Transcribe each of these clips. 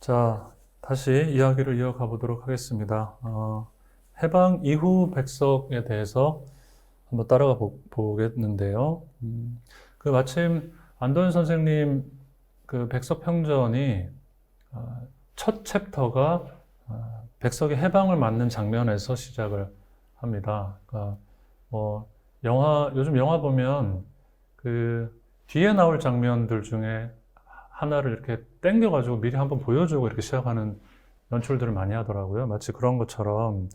자, 다시 이야기를 이어가 보도록 하겠습니다. 해방 이후 백석에 대해서 한번 따라가 보겠는데요. 마침 안도현 선생님 그 백석평전이 첫 챕터가 백석의 해방을 맞는 장면에서 시작을 합니다. 그러니까 요즘 영화 보면 그 뒤에 나올 장면들 중에 하나를 이렇게 땡겨가지고 미리 한번 보여주고 이렇게 시작하는 연출들을 많이 하더라고요. 마치 그런 것처럼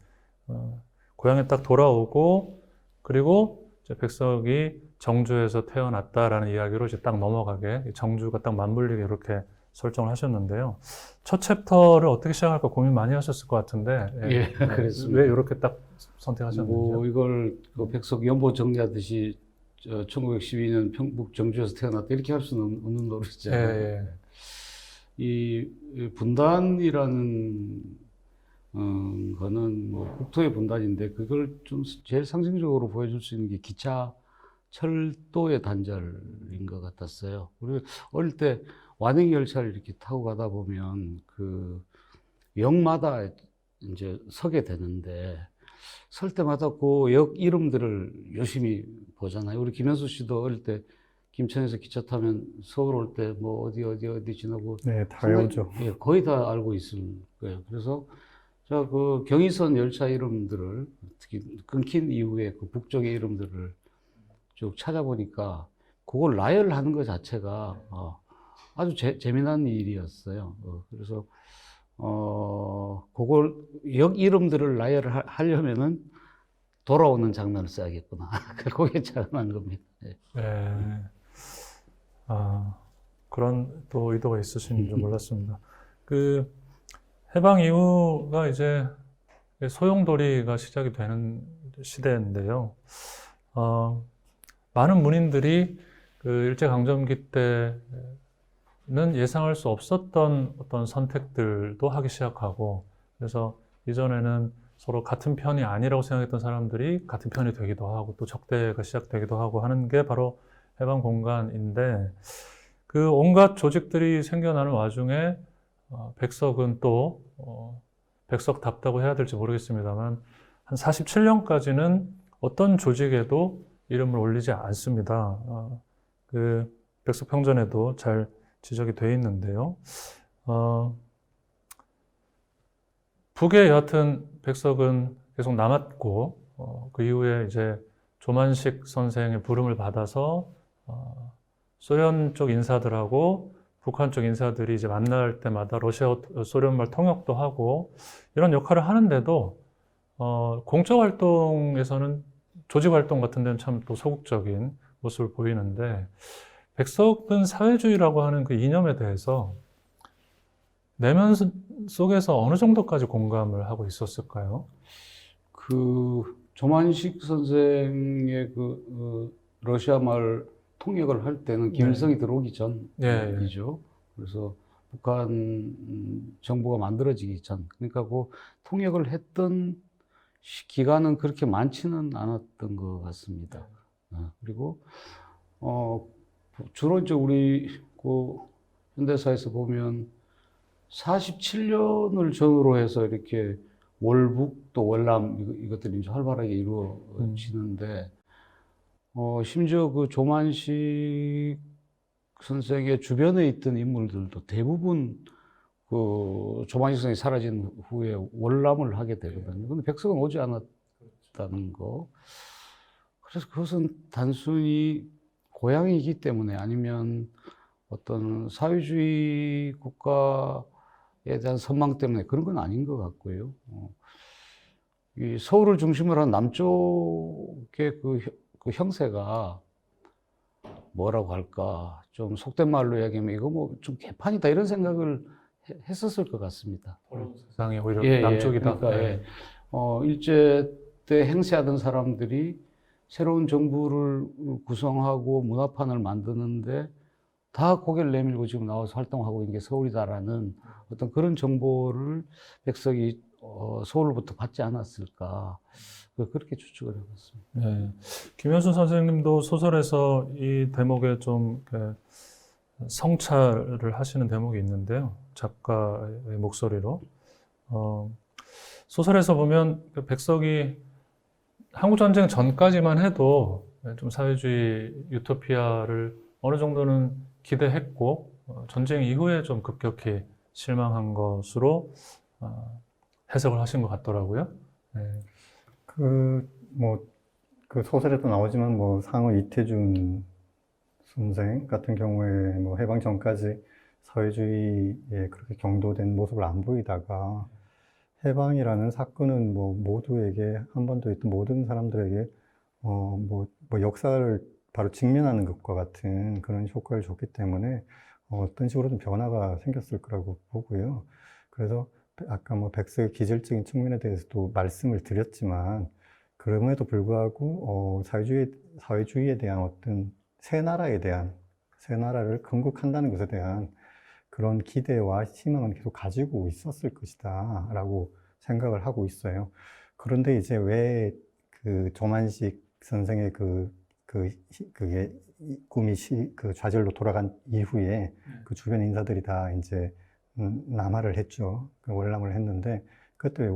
고향에 딱 돌아오고 그리고 이제 백석이 정주에서 태어났다라는 이야기로 이제 딱 넘어가게 정주가 딱 맞물리게 이렇게 설정을 하셨는데요. 첫 챕터를 어떻게 시작할까 고민 많이 하셨을 것 같은데 예, 그랬습니다. 왜 이렇게 딱 선택하셨는지요? 이걸 그 백석 연보 정리하듯이 1912년 평북 정주에서 태어났다 이렇게 할 수는 없는 노릇이잖아요. 예. 이 분단이라는 거는 뭐 국토의 분단인데 그걸 좀 제일 상징적으로 보여줄 수 있는 게 기차 철도의 단절인 것 같았어요. 우리 어릴 때 완행 열차를 이렇게 타고 가다 보면 그 역마다 이제 서게 되는데 설 때마다 그 역 이름들을 열심히 보잖아요. 우리 김현수 씨도 어릴 때 김천에서 기차 타면 서울 올 때 뭐 어디 지나고 네, 다 외우죠. 예, 거의 다 알고 있을 거예요. 그래서 제가 그 경의선 열차 이름들을 특히 끊긴 이후에 그 북쪽의 이름들을 쭉 찾아보니까 그걸 나열하는 것 자체가 아주 재미난 일이었어요. 그래서 그걸 역 이름들을 나열을 하려면은 돌아오는 장면을 써야겠구나. 그게 자그마한 겁니다. 네. 네. 그런 또 의도가 있으신 줄 몰랐습니다. 그 해방 이후가 이제 소용돌이가 시작이 되는 시대인데요. 많은 문인들이 그 일제강점기 때는 예상할 수 없었던 어떤 선택들도 하기 시작하고, 그래서 이전에는 서로 같은 편이 아니라고 생각했던 사람들이 같은 편이 되기도 하고 또 적대가 시작되기도 하고 하는 게 바로 해방 공간인데, 그 온갖 조직들이 생겨나는 와중에 백석은 또 백석답다고 해야 될지 모르겠습니다만 한 47년까지는 어떤 조직에도 이름을 올리지 않습니다. 그 백석평전에도 잘 지적이 되어 있는데요. 북에 여하튼 백석은 계속 남았고, 그 이후에 이제 조만식 선생의 부름을 받아서 소련 쪽 인사들하고 북한 쪽 인사들이 이제 만날 때마다 러시아, 소련말 통역도 하고 이런 역할을 하는데도 공적 활동에서는 조직 활동 같은 데는 참 또 소극적인 모습을 보이는데, 백석은 사회주의라고 하는 그 이념에 대해서 내면 속에서 어느 정도까지 공감을 하고 있었을까요? 그 조만식 선생의 러시아 말 통역을 할 때는 김일성이 들어오기 전이죠. 그래서 북한 정부가 만들어지기 전. 그러니까 그 통역을 했던 기간은 그렇게 많지는 않았던 것 같습니다. 그리고 주로 이제 우리 그 현대사에서 보면 47년을 전후로 해서 이렇게 월북 또 월남 이것들이 이제 활발하게 이루어지는데 심지어 그 조만식 선생의 주변에 있던 인물들도 대부분 그 조만식 선생이 사라진 후에 월남을 하게 되거든요. 근데 백석은 오지 않았다는 거. 그래서 그것은 단순히 고향이기 때문에 아니면 어떤 사회주의 국가에 대한 선망 때문에 그런 건 아닌 것 같고요. 이 서울을 중심으로 한 남쪽의 그 형세가 뭐라고 할까, 좀 속된 말로 얘기하면 이거 뭐 좀 개판이다 이런 생각을 했었을 것 같습니다. 세상이 오히려 남쪽이다. 그러니까 일제 때 행세하던 사람들이 새로운 정부를 구성하고 문화판을 만드는데 다 고개를 내밀고 지금 나와서 활동하고 있는 게 서울이다라는 어떤 그런 정보를 백석이 서울로부터 받지 않았을까, 그렇게 추측을 해봤습니다. 네. 김현수 선생님도 소설에서 이 대목에 좀 성찰을 하시는 대목이 있는데요. 작가의 목소리로. 소설에서 보면 그 백석이 한국전쟁 전까지만 해도 좀 사회주의 유토피아를 어느 정도는 기대했고, 전쟁 이후에 좀 급격히 실망한 것으로 해석을 하신 것 같더라고요. 네. 그 소설에도 나오지만 상어 이태준 선생 같은 경우에 해방 전까지 사회주의에 그렇게 경도된 모습을 안 보이다가 해방이라는 사건은 모두에게, 한반도에 있던 모든 사람들에게 역사를 바로 직면하는 것과 같은 그런 효과를 줬기 때문에 어떤 식으로든 변화가 생겼을 거라고 보고요. 그래서 아까 백석의 기질적인 측면에 대해서도 말씀을 드렸지만, 그럼에도 불구하고 사회주의에 대한 어떤 새 나라를 건국한다는 것에 대한 그런 기대와 희망은 계속 가지고 있었을 것이다 라고 생각을 하고 있어요. 그런데 이제 왜 그 조만식 선생의 그게 꿈이 그 좌절로 돌아간 이후에 그 주변 인사들이 다 이제 남하를 했죠. 그 월남을 했는데 그때 왜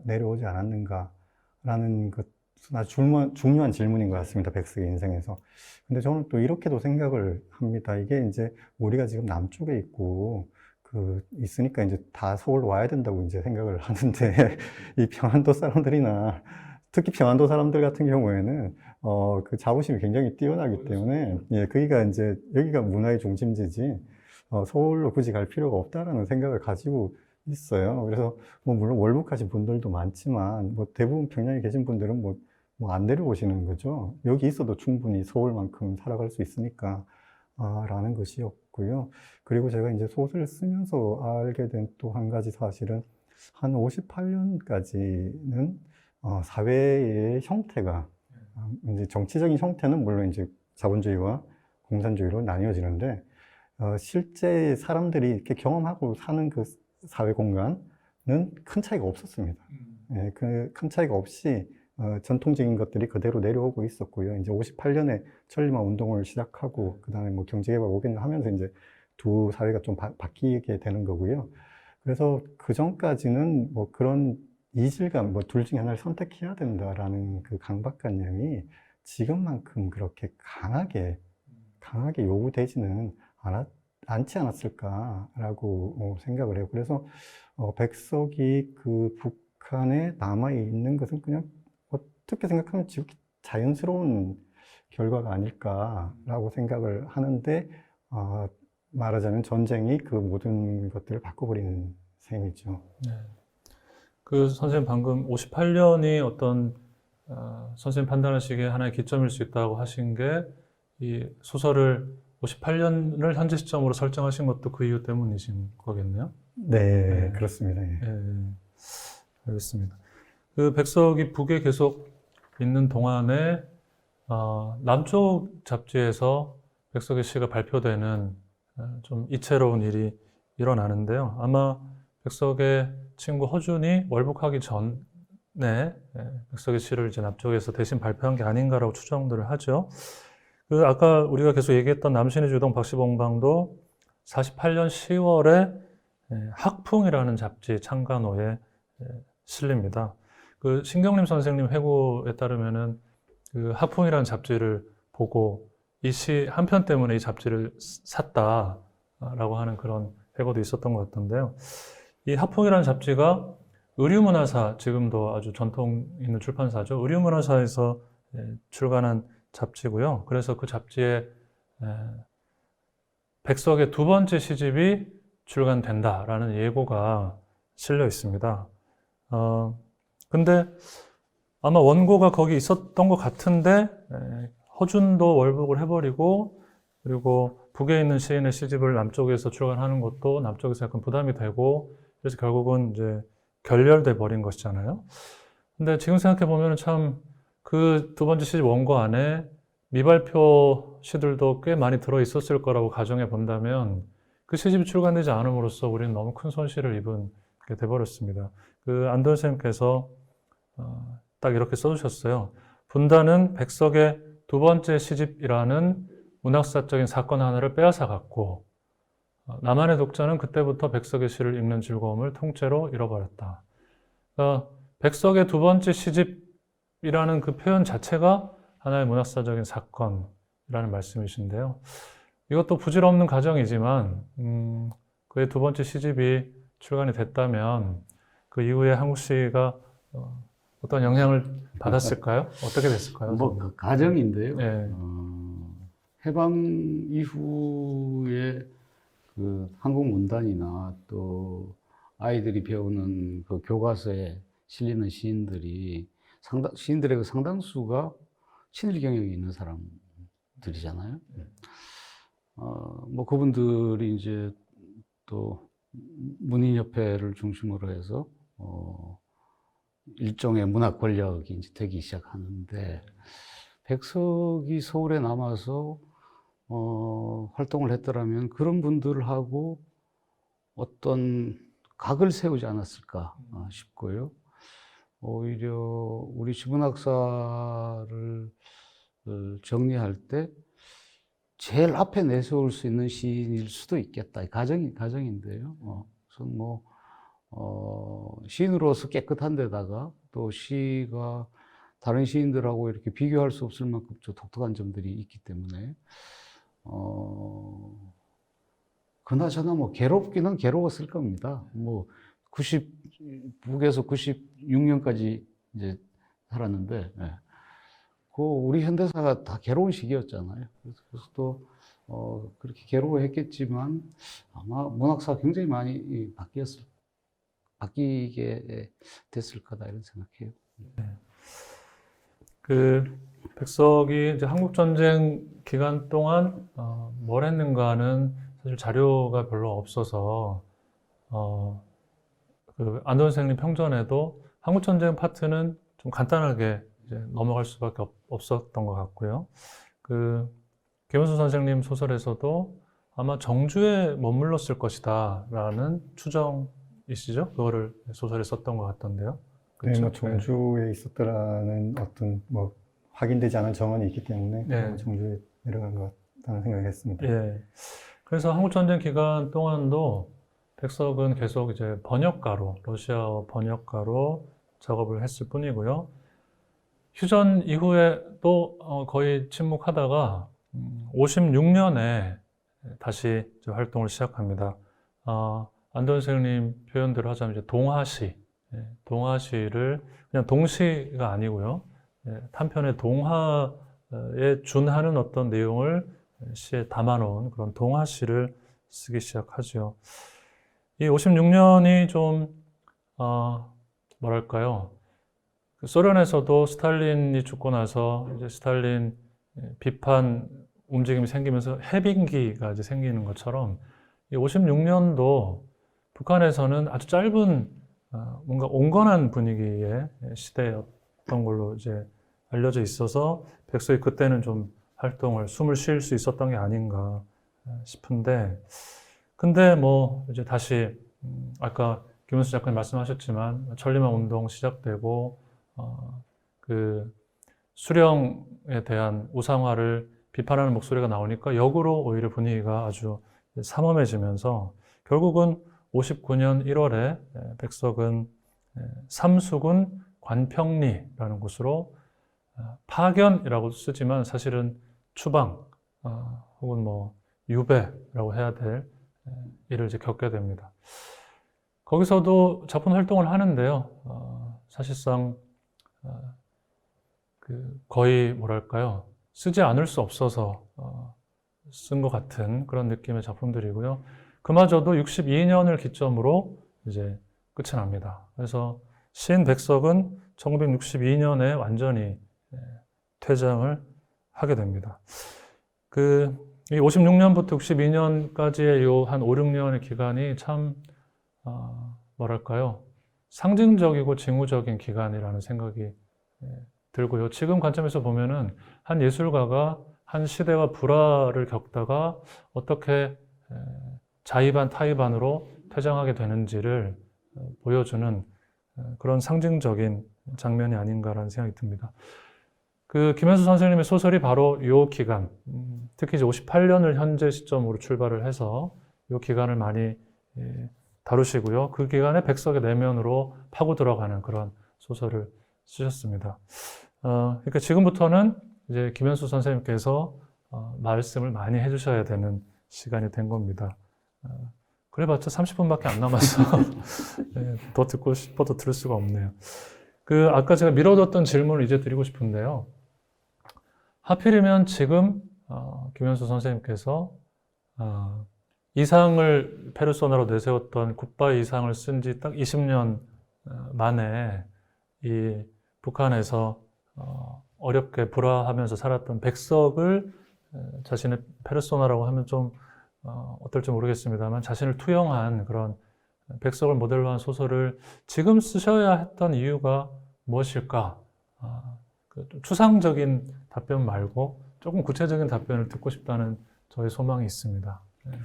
내려오지 않았는가라는 것, 아주 중요한 질문인 것 같습니다. 백석의 인생에서. 근데 저는 또 이렇게도 생각을 합니다. 이게 이제 우리가 지금 남쪽에 있으니까 이제 다 서울로 와야 된다고 이제 생각을 하는데, 이 평안도 사람들이나 특히 평안도 사람들 같은 경우에는 그 자부심이 굉장히 뛰어나기 때문에, 예, 여기가 문화의 중심지지, 서울로 굳이 갈 필요가 없다라는 생각을 가지고 있어요. 그래서 물론 월북하신 분들도 많지만 대부분 평양에 계신 분들은 안 내려오시는 거죠. 여기 있어도 충분히 서울만큼 살아갈 수 있으니까 라는 것이었고요. 그리고 제가 이제 소설을 쓰면서 알게 된 또 한 가지 사실은, 한 58년까지는 사회의 형태가, 이제 정치적인 형태는 물론 이제 자본주의와 공산주의로 나뉘어지는데, 실제 사람들이 이렇게 경험하고 사는 그 사회 공간은 큰 차이가 없었습니다. 예, 그 큰 차이가 없이 전통적인 것들이 그대로 내려오고 있었고요. 이제 58년에 천리마 운동을 시작하고, 그 다음에 경제개발 5개년 하면서 이제 두 사회가 좀 바뀌게 되는 거고요. 그래서 그 전까지는 그런 이질감, 둘 중에 하나를 선택해야 된다라는 그 강박관념이 지금만큼 그렇게 강하게 요구되지는 않지 않았을까라고 생각을 해요. 그래서 백석이 그 북한에 남아있는 것은 그냥 어떻게 생각하면 지극히 자연스러운 결과가 아닐까라고 생각을 하는데, 말하자면 전쟁이 그 모든 것들을 바꿔버리는 셈이죠. 네. 그 선생님 방금 58년이 어떤 선생님 판단하시기에 하나의 기점일 수 있다고 하신 게, 이 소설을 58년을 현재 시점으로 설정하신 것도 그 이유 때문이신 거겠네요? 네, 그렇습니다. 예. 네, 알겠습니다. 그 백석이 북에 계속 있는 동안에 남쪽 잡지에서 백석의 시가 발표되는 좀 이채로운 일이 일어나는데요. 아마 백석의 친구 허준이 월북하기 전에 백석의 시를 이제 남쪽에서 대신 발표한 게 아닌가라고 추정들을 하죠. 그 아까 우리가 계속 얘기했던 남신의 주동 박시봉방도 48년 10월에 학풍이라는 잡지 창간호에 실립니다. 그 신경림 선생님 회고에 따르면은 그 학풍이라는 잡지를 보고 이 시 한 편 때문에 이 잡지를 샀다라고 하는 그런 회고도 있었던 것 같던데요. 이 학풍이라는 잡지가 의류문화사, 지금도 아주 전통 있는 출판사죠. 의류문화사에서 출간한 잡지고요. 그래서 그 잡지에 백석의 두 번째 시집이 출간된다라는 예고가 실려 있습니다. 근데 아마 원고가 거기 있었던 것 같은데, 허준도 월북을 해버리고, 그리고 북에 있는 시인의 시집을 남쪽에서 출간하는 것도 남쪽에서 약간 부담이 되고, 그래서 결국은 이제 결렬돼 버린 것이잖아요. 근데 지금 생각해보면 참 그 두 번째 시집 원고 안에 미발표 시들도 꽤 많이 들어있었을 거라고 가정해 본다면, 그 시집이 출간되지 않음으로써 우리는 너무 큰 손실을 입은 게 돼버렸습니다. 그 안도현 선생님께서 딱 이렇게 써주셨어요. 분단은 백석의 두 번째 시집이라는 문학사적인 사건 하나를 빼앗아 갔고, 나만의 독자는 그때부터 백석의 시를 읽는 즐거움을 통째로 잃어버렸다. 그러니까 백석의 두 번째 시집이라는 그 표현 자체가 하나의 문학사적인 사건이라는 말씀이신데요. 이것도 부질없는 가정이지만 그의 두 번째 시집이 출간이 됐다면 그 이후에 한국 시가 어떤 영향을 받았을까요? 어떻게 됐을까요? 뭐 가정인데요. 네. 해방 이후에 그 한국 문단이나 또 아이들이 배우는 그 교과서에 실리는 시인들의 그 상당수가 친일 경력이 있는 사람들이잖아요. 뭐 그분들이 이제 또 문인협회를 중심으로 해서 일종의 문학 권력이 이제 되기 시작하는데, 백석이 서울에 남아서 활동을 했더라면 그런 분들하고 어떤 각을 세우지 않았을까 싶고요. 오히려 우리 시문학사를 정리할 때 제일 앞에 내세울 수 있는 시인일 수도 있겠다. 가정인데요. 우선 뭐 시인으로서 깨끗한 데다가 또 시가 다른 시인들하고 이렇게 비교할 수 없을 만큼 좀 독특한 점들이 있기 때문에 그나저나 뭐 괴롭기는 괴로웠을 겁니다. 뭐 96에서 96년까지 이제 살았는데, 그 우리 현대사가 다 괴로운 시기였잖아요. 그래서 또 그렇게 괴로워했겠지만 아마 문학사가 굉장히 많이 바뀌게 됐을 거다 이런 생각해요. 그 백석이 이제 한국 전쟁 기간 동안 뭘 했는가는 사실 자료가 별로 없어서 그 안도현 선생님 평전에도 한국 전쟁 파트는 좀 간단하게 이제 넘어갈 수밖에 없었던 것 같고요. 그 김원수 선생님 소설에서도 아마 정주에 머물렀을 것이다라는 추정이시죠? 그거를 소설에 썼던 것 같던데요. 네, 뭐 그렇죠? 정주에 있었더라는 어떤 뭐 확인되지 않은 정언이 있기 때문에 네. 정주에 내려간 것 같다는 생각을 했습니다. 예. 그래서 한국전쟁 기간 동안도 백석은 계속 이제 번역가로, 러시아어 번역가로 작업을 했을 뿐이고요. 휴전 이후에도 거의 침묵하다가 56년에 다시 이제 활동을 시작합니다. 안도현 선생님 표현대로 하자면 이제 동화시, 동화시를 그냥 동시가 아니고요. 한편의 동화에 준하는 어떤 내용을 시에 담아놓은 그런 동화시를 쓰기 시작하죠. 이 56년이 좀 뭐랄까요? 그 소련에서도 스탈린이 죽고 나서 이제 스탈린 비판 움직임이 생기면서 해빙기가 이제 생기는 것처럼 이 56년도 북한에서는 아주 짧은 뭔가 온건한 분위기의 시대였던 걸로 이제 알려져 있어서 백석이 그때는 좀 활동을 숨을 쉴 수 있었던 게 아닌가 싶은데, 근데 뭐 이제 다시 아까 김은수 작가님 말씀하셨지만 천리만 운동 시작되고 그 수령에 대한 우상화를 비판하는 목소리가 나오니까 역으로 오히려 분위기가 아주 삼엄해지면서 결국은 59년 1월에 백석은 삼수군 관평리라는 곳으로 파견이라고 쓰지만 사실은 추방 혹은 뭐 유배라고 해야 될 일을 이제 겪게 됩니다. 거기서도 작품 활동을 하는데요. 사실상 그 거의 뭐랄까요, 쓰지 않을 수 없어서 쓴 것 같은 그런 느낌의 작품들이고요. 그마저도 62년을 기점으로 이제 끝이 납니다. 그래서 시인 백석은 1962년에 완전히 퇴장을 하게 됩니다. 이 56년부터 62년까지의 요 한 5, 6년의 기간이 참 뭐랄까요, 상징적이고 징후적인 기간이라는 생각이 들고요. 지금 관점에서 보면은 한 예술가가 한 시대와 불화를 겪다가 어떻게 자의반 타의반으로 퇴장하게 되는지를 보여주는 그런 상징적인 장면이 아닌가라는 생각이 듭니다. 그 김현수 선생님의 소설이 바로 이 기간, 특히 이제 58년을 현재 시점으로 출발을 해서 이 기간을 많이 다루시고요. 그 기간에 백석의 내면으로 파고 들어가는 그런 소설을 쓰셨습니다. 그러니까 지금부터는 이제 김현수 선생님께서 말씀을 많이 해주셔야 되는 시간이 된 겁니다. 그래봤자 30분밖에 안 남았어. 네, 더 듣고 싶어도 들을 수가 없네요. 아까 제가 미뤄뒀던 질문을 이제 드리고 싶은데요. 하필이면 지금 김현수 선생님께서 이상을 페르소나로 내세웠던 굿바이 이상을 쓴 지 딱 20년 만에 이 북한에서 어렵게 불화하면서 살았던 백석을 자신의 페르소나라고 하면 좀 어떨지 모르겠습니다만 자신을 투영한 그런 백석을 모델로 한 소설을 지금 쓰셔야 했던 이유가 무엇일까? 추상적인 답변 말고 조금 구체적인 답변을 듣고 싶다는 저의 소망이 있습니다. 네.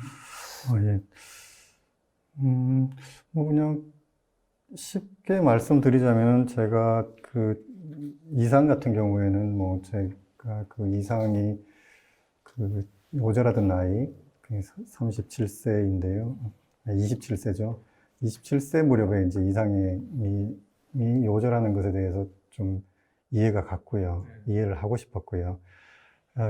예. 뭐 그냥 쉽게 말씀드리자면 제가 그 이상 같은 경우에는 뭐 제가 그 이상이 그 모자라던 나이 37세인데요. 27세죠. 27세 무렵에 이제 이상이 요절하는 것에 대해서 좀 이해가 갔고요. 이해를 하고 싶었고요.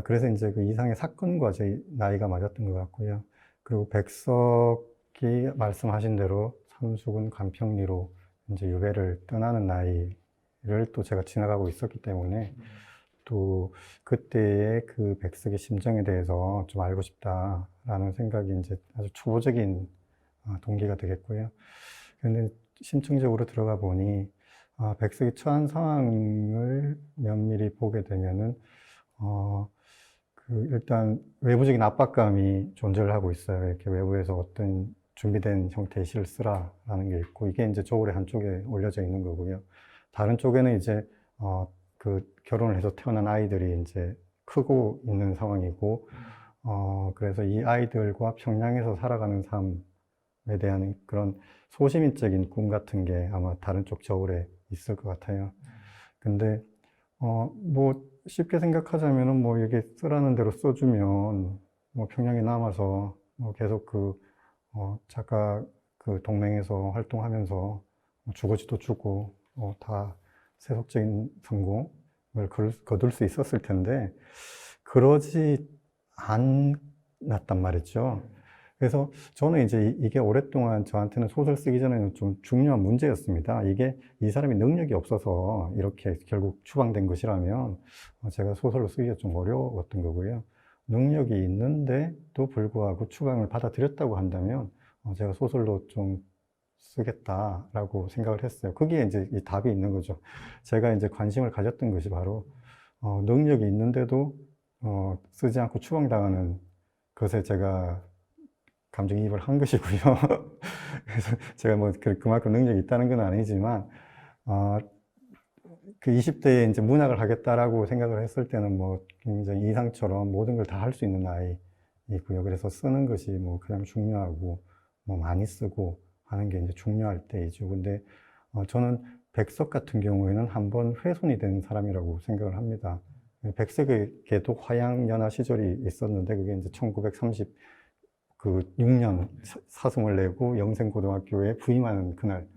그래서 이제 그 이상의 사건과 제 나이가 맞았던 것 같고요. 그리고 백석이 말씀하신 대로 삼수군 간평리로 이제 유배를 떠나는 나이를 또 제가 지나가고 있었기 때문에 또 그때의 그 백석의 심정에 대해서 좀 알고 싶다라는 생각이 이제 아주 초보적인 동기가 되겠고요. 그런데 심층적으로 들어가 보니 백석이 처한 상황을 면밀히 보게 되면은 일단 외부적인 압박감이 존재를 하고 있어요. 이렇게 외부에서 어떤 준비된 형태의 시를 쓰라라는 게 있고, 이게 이제 저울의 한쪽에 올려져 있는 거고요. 다른 쪽에는 이제 그 결혼을 해서 태어난 아이들이 이제 크고 있는 상황이고, 그래서 이 아이들과 평양에서 살아가는 삶에 대한 그런 소시민적인 꿈 같은 게 아마 다른 쪽 저울에 있을 것 같아요. 근데 뭐 쉽게 생각하자면은 뭐 이게 쓰라는 대로 써주면 뭐 평양에 남아서 뭐 계속 작가 그 동맹에서 활동하면서 주거지도 주고 다 세속적인 성공을 거둘 수 있었을 텐데 그러지 않았단 말이죠. 그래서 저는 이제 이게 오랫동안 저한테는 소설 쓰기 전에는 좀 중요한 문제였습니다. 이게 이 사람이 능력이 없어서 이렇게 결국 추방된 것이라면 제가 소설로 쓰기가 좀 어려웠던 거고요. 능력이 있는데도 불구하고 추방을 받아들였다고 한다면 제가 소설로 좀 쓰겠다라고 생각을 했어요. 거기에 이제 이 답이 있는 거죠. 제가 이제 관심을 가졌던 것이 바로 능력이 있는데도 쓰지 않고 추방당하는 것에 제가 감정이입을 한 것이고요. 그래서 제가 뭐 그만큼 능력이 있다는 건 아니지만 그 20대에 이제 문학을 하겠다라고 생각을 했을 때는 뭐 굉장히 이상처럼 모든 걸 다 할 수 있는 나이이고요. 그래서 쓰는 것이 뭐 가장 중요하고 뭐 많이 쓰고 하는 게 이제 중요할 때이죠. 근데 저는 백석 같은 경우에는 한번 훼손이 된 사람이라고 생각을 합니다. 백석에게도 화양연화 시절이 있었는데 그게 이제 1936년 사승을 내고 영생고등학교에 부임하는 그날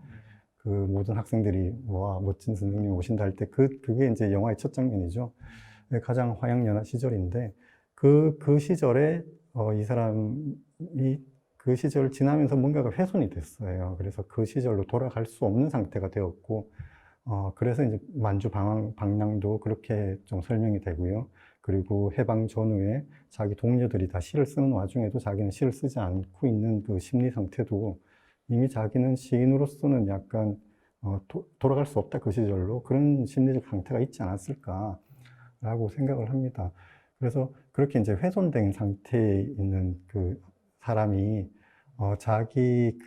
그 모든 학생들이 와 멋진 선생님 오신다 할 때 그게 이제 영화의 첫 장면이죠. 가장 화양연화 시절인데 그 시절에 이 사람이 그 시절을 지나면서 뭔가가 훼손이 됐어요. 그래서 그 시절로 돌아갈 수 없는 상태가 되었고 그래서 이제 만주 방랑도 그렇게 좀 설명이 되고요. 그리고 해방 전후에 자기 동료들이 다 시를 쓰는 와중에도 자기는 시를 쓰지 않고 있는 그 심리 상태도 이미 자기는 시인으로서는 약간 돌아갈 수 없다 그 시절로 그런 심리적 상태가 있지 않았을까라고 생각을 합니다. 그래서 그렇게 이제 훼손된 상태에 있는 그 사람이 자기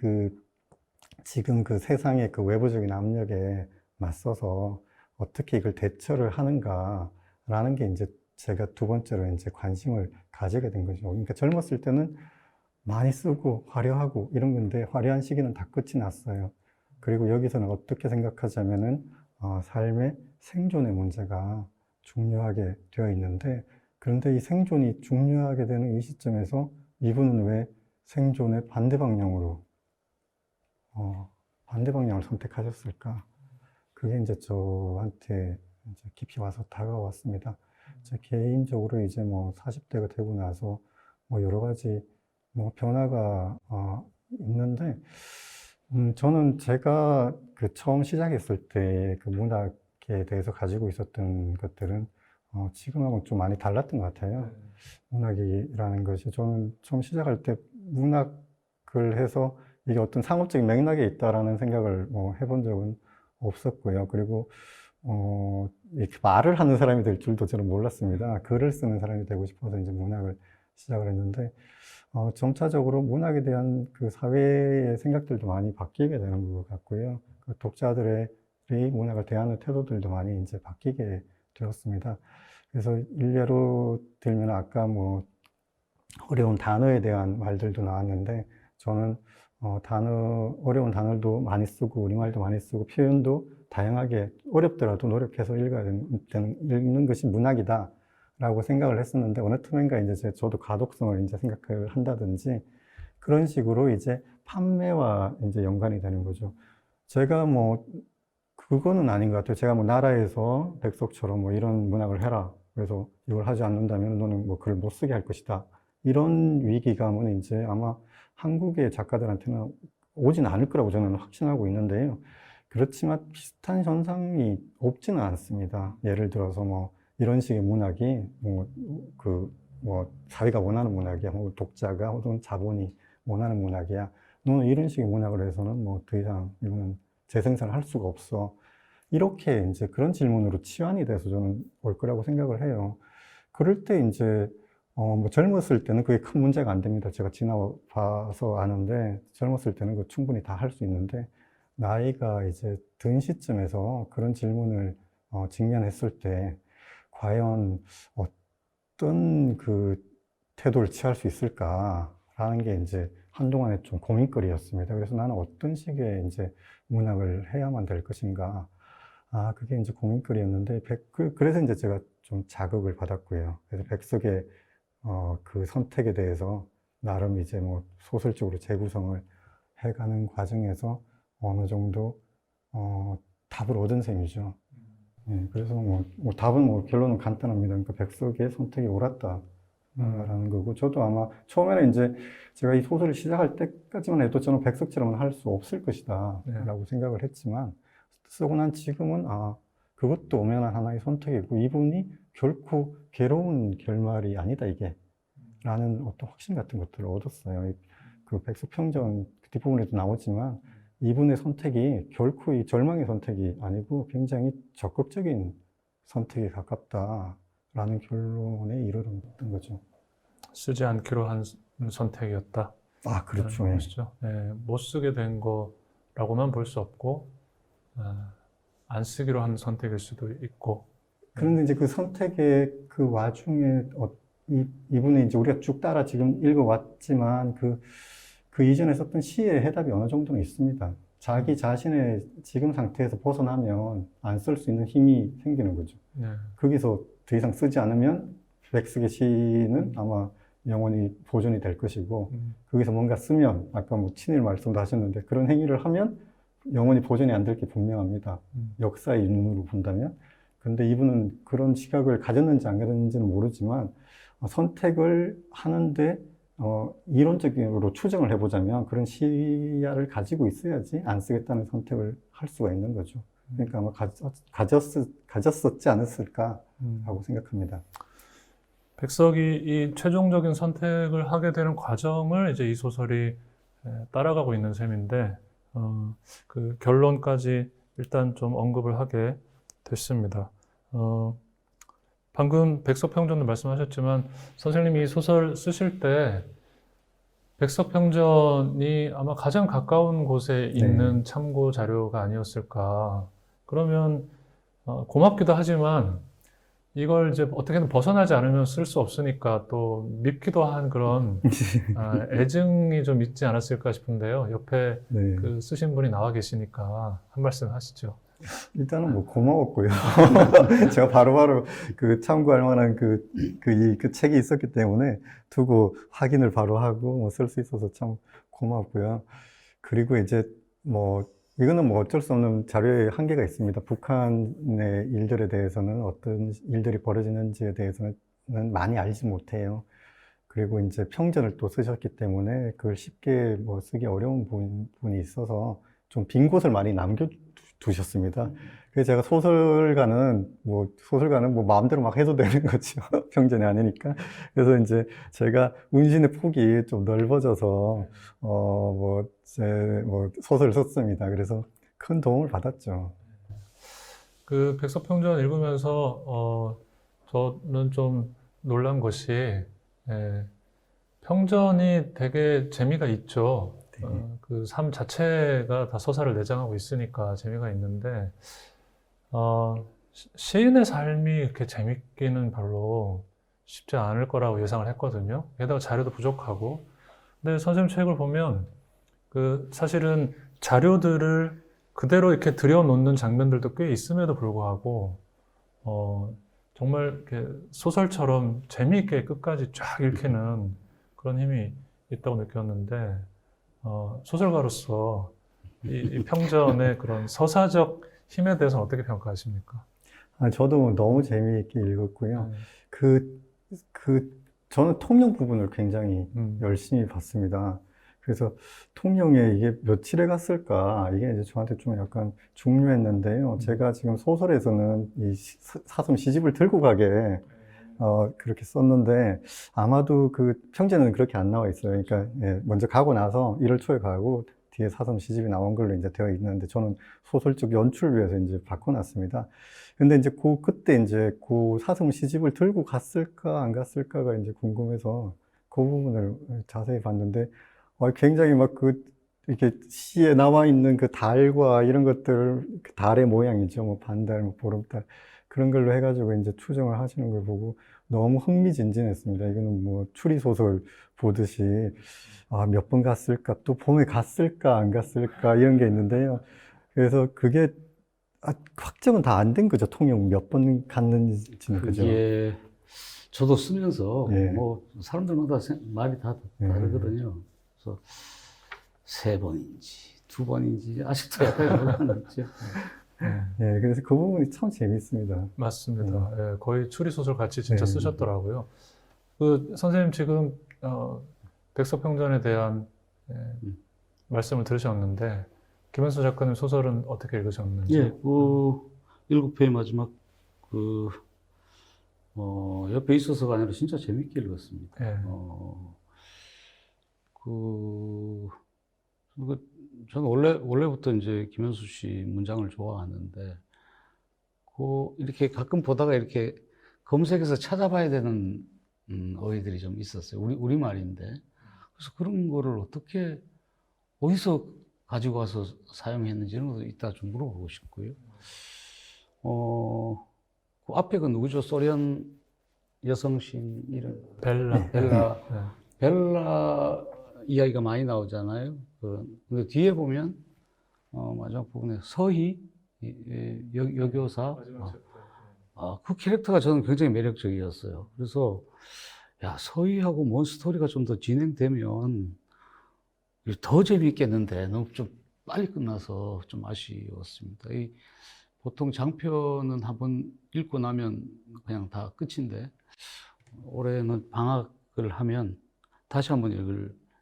지금 그 세상의 그 외부적인 압력에 맞서서 어떻게 이걸 대처를 하는가라는 게 이제 제가 두 번째로 이제 관심을 가지게 된 거죠. 그러니까 젊었을 때는 많이 쓰고 화려하고 이런 건데 화려한 시기는 다 끝이 났어요. 그리고 여기서는 어떻게 생각하자면은 삶의 생존의 문제가 중요하게 되어 있는데 그런데 이 생존이 중요하게 되는 이 시점에서 이분은 왜 생존의 반대 방향으로, 반대 방향을 선택하셨을까? 그게 이제 저한테 이제 깊이 와서 다가왔습니다. 제 개인적으로 이제 뭐 40대가 되고 나서 뭐 여러 가지 뭐 변화가 있는데, 저는 제가 그 처음 시작했을 때 그 문학에 대해서 가지고 있었던 것들은 지금하고는 좀 많이 달랐던 것 같아요. 문학이라는 것이 저는 처음 시작할 때 문학을 해서 이게 어떤 상업적인 맥락에 있다라는 생각을 뭐 해본 적은 없었고요. 그리고 이렇게 말을 하는 사람이 될 줄도 저는 몰랐습니다. 글을 쓰는 사람이 되고 싶어서 이제 문학을 시작을 했는데, 점차적으로 문학에 대한 그 사회의 생각들도 많이 바뀌게 되는 것 같고요. 그 독자들의 문학을 대하는 태도들도 많이 이제 바뀌게 되었습니다. 그래서 일례로 들면 아까 뭐 어려운 단어에 대한 말들도 나왔는데, 저는 어려운 단어도 많이 쓰고 우리말도 많이 쓰고 표현도 다양하게 어렵더라도 노력해서 읽는 것이 문학이다 라고 생각을 했었는데, 어느 틈엔가 이제 저도 가독성을 이제 생각을 한다든지 그런 식으로 이제 판매와 이제 연관이 되는 거죠. 제가 뭐 그거는 아닌 것 같아요. 제가 뭐 나라에서 백석처럼 뭐 이런 문학을 해라, 그래서 이걸 하지 않는다면 너는 뭐 글을 못 쓰게 할 것이다, 이런 위기감은 이제 아마 한국의 작가들한테는 오진 않을 거라고 저는 확신하고 있는데요. 그렇지만 비슷한 현상이 없지는 않습니다. 예를 들어서 뭐 이런 식의 문학이 사회가 원하는 문학이야, 뭐 독자가 혹은 자본이 원하는 문학이야, 너는 이런 식의 문학을 해서는 뭐 더 이상 이거는 재생산을 할 수가 없어, 이렇게 이제 그런 질문으로 치환이 돼서 저는 올 거라고 생각을 해요. 그럴 때 이제 뭐 젊었을 때는 그게 큰 문제가 안 됩니다. 제가 지나봐서 아는데, 젊었을 때는 그 충분히 다 할 수 있는데, 나이가 이제 든 시점에서 그런 질문을 직면했을 때 과연 어떤 그 태도를 취할 수 있을까라는 게 이제 한동안의 좀 고민거리였습니다. 그래서 나는 어떤 식의 이제 문학을 해야만 될 것인가, 그게 이제 고민거리였는데, 그래서 이제 제가 좀 자극을 받았고요. 그래서 백석의 그 선택에 대해서 나름 이제 뭐 소설적으로 재구성을 해가는 과정에서 어느 정도 답을 얻은 셈이죠. 예, 그래서 뭐 답은 뭐 결론은 간단합니다. 그러니까 백석의 선택이 옳았다라는 거고, 저도 아마 처음에는 이제 제가 이 소설을 시작할 때까지만 해도 저는 백석처럼은 할 수 없을 것이다라고 생각을 했지만, 쓰고 난 지금은 그것도 엄연한 하나의 선택이고, 이분이 결코 괴로운 결말이 아니다, 이게 라는 어떤 확신 같은 것들을 얻었어요. 그 백석평전 뒷부분에도 나오지만 이분의 선택이 결코 이 절망의 선택이 아니고 굉장히 적극적인 선택에 가깝다라는 결론에 이르렀던 거죠. 쓰지 않기로 한 선택이었다. 그렇죠. 그런 것이죠. 예, 못 쓰게 된 거라고만 볼 수 없고, 안 쓰기로 한 선택일 수도 있고. 그런데 이제 그 선택의 그 와중에 이분이 이제 우리가 쭉 따라 지금 읽어왔지만 그 이전에 썼던 시의 해답이 어느 정도는 있습니다. 자기 자신의 지금 상태에서 벗어나면 안 쓸 수 있는 힘이 생기는 거죠. 네. 거기서 더 이상 쓰지 않으면 백석의 시는 아마 영원히 보존이 될 것이고, 거기서 뭔가 쓰면 아까 뭐 친일 말씀도 하셨는데, 그런 행위를 하면 영원히 보존이 안 될 게 분명합니다. 역사의 눈으로 본다면. 그런데 이분은 그런 시각을 가졌는지 안 가졌는지는 모르지만, 선택을 하는데 이론적으로 추정을 해보자면 그런 시야를 가지고 있어야지 안 쓰겠다는 선택을 할 수가 있는 거죠. 그러니까 아마 가졌었지 않았을까 하고 생각합니다. 백석이 이 최종적인 선택을 하게 되는 과정을 이제 이 소설이 따라가고 있는 셈인데, 그 결론까지 일단 좀 언급을 하게 됐습니다. 방금 백석평전도 말씀하셨지만, 선생님이 이 소설 쓰실 때 백석평전이 아마 가장 가까운 곳에 있는 참고 자료가 아니었을까. 그러면 고맙기도 하지만 이걸 이제 어떻게든 벗어나지 않으면 쓸 수 없으니까 또 밉기도 한 그런 애증이 좀 있지 않았을까 싶은데요. 옆에 그 쓰신 분이 나와 계시니까 한 말씀 하시죠. 일단은 뭐 고마웠고요. 제가 바로바로 그 참고할 만한 그 책이 있었기 때문에 두고 확인을 바로 하고 뭐 쓸 수 있어서 참 고마웠고요. 그리고 이제 뭐 이거는 뭐 어쩔 수 없는 자료의 한계가 있습니다. 북한의 일들에 대해서는 어떤 일들이 벌어지는지에 대해서는 많이 알지 못해요. 그리고 이제 평전을 또 쓰셨기 때문에 그걸 쉽게 뭐 쓰기 어려운 부분이 있어서 좀 빈 곳을 많이 남겨두셨습니다. 그래서 제가 소설가는 뭐 마음대로 막 해도 되는 거죠. 평전이 아니니까. 그래서 이제 제가 운신의 폭이 좀 넓어져서, 뭐 소설을 썼습니다. 그래서 큰 도움을 받았죠. 그 백석평전 읽으면서 저는 좀 놀란 것이 평전이 되게 재미가 있죠. 그 삶 자체가 다 서사를 내장하고 있으니까 재미가 있는데 시인의 삶이 이렇게 재밌기는 별로 쉽지 않을 거라고 예상을 했거든요. 게다가 자료도 부족하고. 근데 선생님 책을 보면 그 사실은 자료들을 그대로 이렇게 들여놓는 장면들도 꽤 있음에도 불구하고 정말 이렇게 소설처럼 재미있게 끝까지 쫙 읽히는 그런 힘이 있다고 느꼈는데 소설가로서 이 평전의 그런 서사적 힘에 대해서는 어떻게 평가하십니까? 저도 너무 재미있게 읽었고요. 저는 통영 부분을 굉장히 열심히 봤습니다. 그래서 통영에 이게 며칠에 갔을까, 이게 이제 저한테 좀 약간 중요했는데요. 제가 지금 소설에서는 이 사슴 시집을 들고 가게, 그렇게 썼는데, 아마도 그 평전에는 그렇게 안 나와 있어요. 그러니까, 예, 먼저 가고 나서 1월 초에 가고, 뒤에 사슴 시집이 나온 걸로 이제 되어 있는데, 저는 소설적 연출을 위해서 이제 바꿔놨습니다. 근데 이제 그때 이제 그 사슴 시집을 들고 갔을까, 안 갔을까가 이제 궁금해서 그 부분을 자세히 봤는데, 굉장히 막 이렇게 시에 나와 있는 그 달과 이런 것들, 그 달의 모양이죠. 뭐 반달, 뭐 보름달. 그런 걸로 해가지고 이제 추정을 하시는 걸 보고 너무 흥미진진했습니다. 이거는 뭐 추리소설 보듯이, 몇 번 갔을까, 또 봄에 갔을까, 안 갔을까, 이런 게 있는데요. 그래서 그게 확정은 다 안 된 거죠. 통영 몇 번 갔는지는, 그죠? 그게 저도 쓰면서 예. 뭐 사람들마다 말이 다 다르거든요. 그래서 3번인지 2번인지 아직도 약간 논란이 있죠. 예, 그래서 그 부분이 참 재밌습니다. 맞습니다. 예, 거의 추리소설 같이 진짜 네. 쓰셨더라고요. 그 선생님 지금 백석평전에 대한 말씀을 들으셨는데 김현수 작가님 소설은 어떻게 읽으셨는지? 예, 그 7회의 마지막 옆에 있어서가 아니라 진짜 재밌게 읽었습니다. 예. 저는 원래부터 이제 김현수 씨 문장을 좋아하는데, 이렇게 가끔 보다가 이렇게 검색해서 찾아봐야 되는 어휘들이 좀 있었어요. 우리말인데. 그래서 그런 거를 어디서 가지고 와서 사용했는지는 이따 좀 물어보고 싶고요. 그 앞에 그 누구죠? 소련 여성신 이름. 벨라. 벨라 이야기가 많이 나오잖아요. 근데 뒤에 보면, 마지막 부분에 서희, 여교사. 그 캐릭터가 저는 굉장히 매력적이었어요. 그래서, 야, 서희하고 뭔 스토리가 좀 더 진행되면 더 재미있겠는데, 너무 좀 빨리 끝나서 좀 아쉬웠습니다. 보통 장편은 한번 읽고 나면 그냥 다 끝인데, 올해는 방학을 하면 다시 한번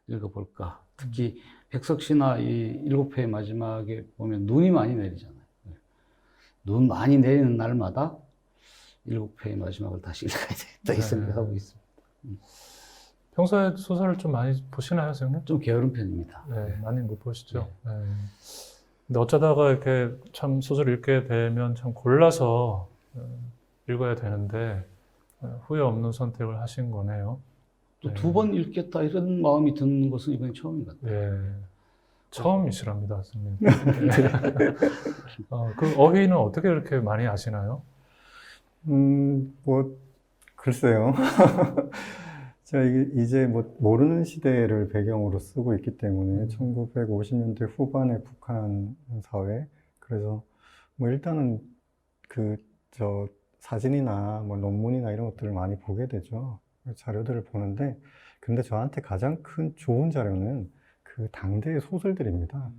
읽어볼까. 특히 백석시나 이 7회의 마지막에 보면 눈이 많이 내리잖아요. 눈 많이 내리는 날마다 7회의 마지막을 다시 읽어야 되겠다 이 생각하고 있습니다. 평소에 소설을 좀 많이 보시나요, 선생님? 좀 게으른 편입니다. 네, 많이 못 보시죠. 네. 근데 어쩌다가 이렇게 참 소설을 읽게 되면 참 골라서 읽어야 되는데 후회 없는 선택을 하신 거네요. 또 2번 읽겠다 이런 마음이 드는 것은 이번이 처음인 것 같아요. 예. 처음이시랍니다, 선생님. 그 어휘는 어떻게 그렇게 많이 아시나요? 뭐, 글쎄요. 제가 이제 뭐 모르는 시대를 배경으로 쓰고 있기 때문에 1950년대 후반의 북한 사회, 그래서 뭐 일단은 그 저 사진이나 뭐 논문이나 이런 것들을 많이 보게 되죠. 자료들을 보는데, 근데 저한테 가장 큰 좋은 자료는 그 당대의 소설들입니다.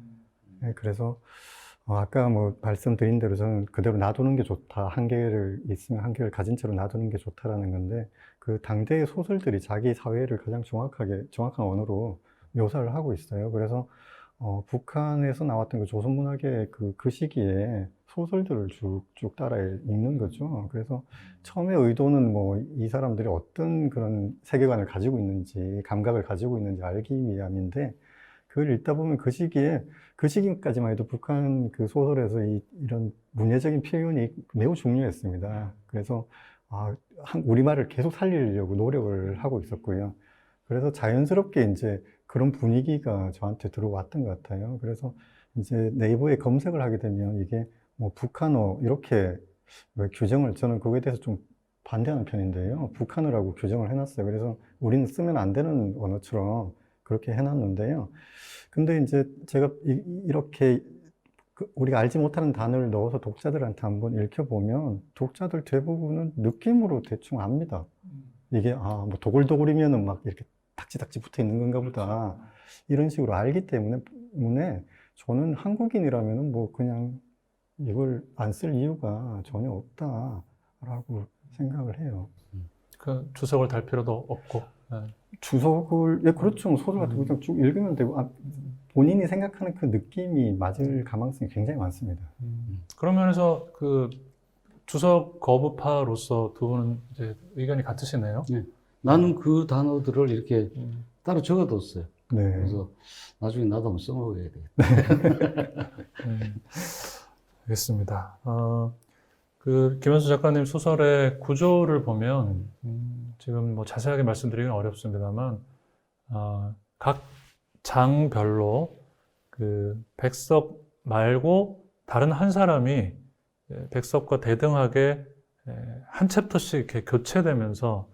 네, 그래서 아까 뭐 말씀드린 대로 저는 그대로 놔두는 게 좋다. 한계를 있으면 한계를 가진 채로 놔두는 게 좋다라는 건데, 그 당대의 소설들이 자기 사회를 가장 정확한 언어로 묘사를 하고 있어요. 그래서 북한에서 나왔던 그 조선문학의 그 시기에 소설들을 쭉쭉 따라 읽는 거죠. 그래서 처음에 의도는 뭐 이 사람들이 어떤 그런 세계관을 가지고 있는지, 감각을 가지고 있는지 알기 위함인데, 그걸 읽다 보면 그 시기까지만 해도 북한 그 소설에서 이런 문예적인 표현이 매우 중요했습니다. 그래서 우리말을 계속 살리려고 노력을 하고 있었고요. 그래서 자연스럽게 이제 그런 분위기가 저한테 들어왔던 것 같아요. 그래서 이제 네이버에 검색을 하게 되면 이게 뭐 북한어 이렇게 왜 규정을, 저는 그거에 대해서 좀 반대하는 편인데요. 북한어라고 규정을 해놨어요. 그래서 우리는 쓰면 안 되는 언어처럼 그렇게 해놨는데요. 근데 이제 제가 이렇게 우리가 알지 못하는 단어를 넣어서 독자들한테 한번 읽혀보면 독자들 대부분은 느낌으로 대충 압니다. 이게 뭐 도굴도굴이면은 막 이렇게 닥지닥지 붙어 있는 건가 보다. 이런 식으로 알기 때문에 저는 한국인이라면은 뭐 그냥 이걸 안 쓸 이유가 전혀 없다라고 생각을 해요. 그 주석을 달 필요도 없고. 네. 주석을, 예, 그렇죠. 소설 같은 거 그냥 쭉 읽으면 되고, 본인이 생각하는 그 느낌이 맞을 가망성이 굉장히 많습니다. 그런 면에서 그 주석 거부파로서 두 분은 이제 의견이 같으시네요. 네. 나는 그 단어들을 이렇게 따로 적어뒀어요. 네. 그래서 나중에 나도 한번 써먹어야 되겠다. 알겠습니다. 그 김현수 작가님 소설의 구조를 보면 지금 뭐 자세하게 말씀드리기는 어렵습니다만 각 장별로 그 백석 말고 다른 한 사람이 백석과 대등하게 한 챕터씩 이렇게 교차되면서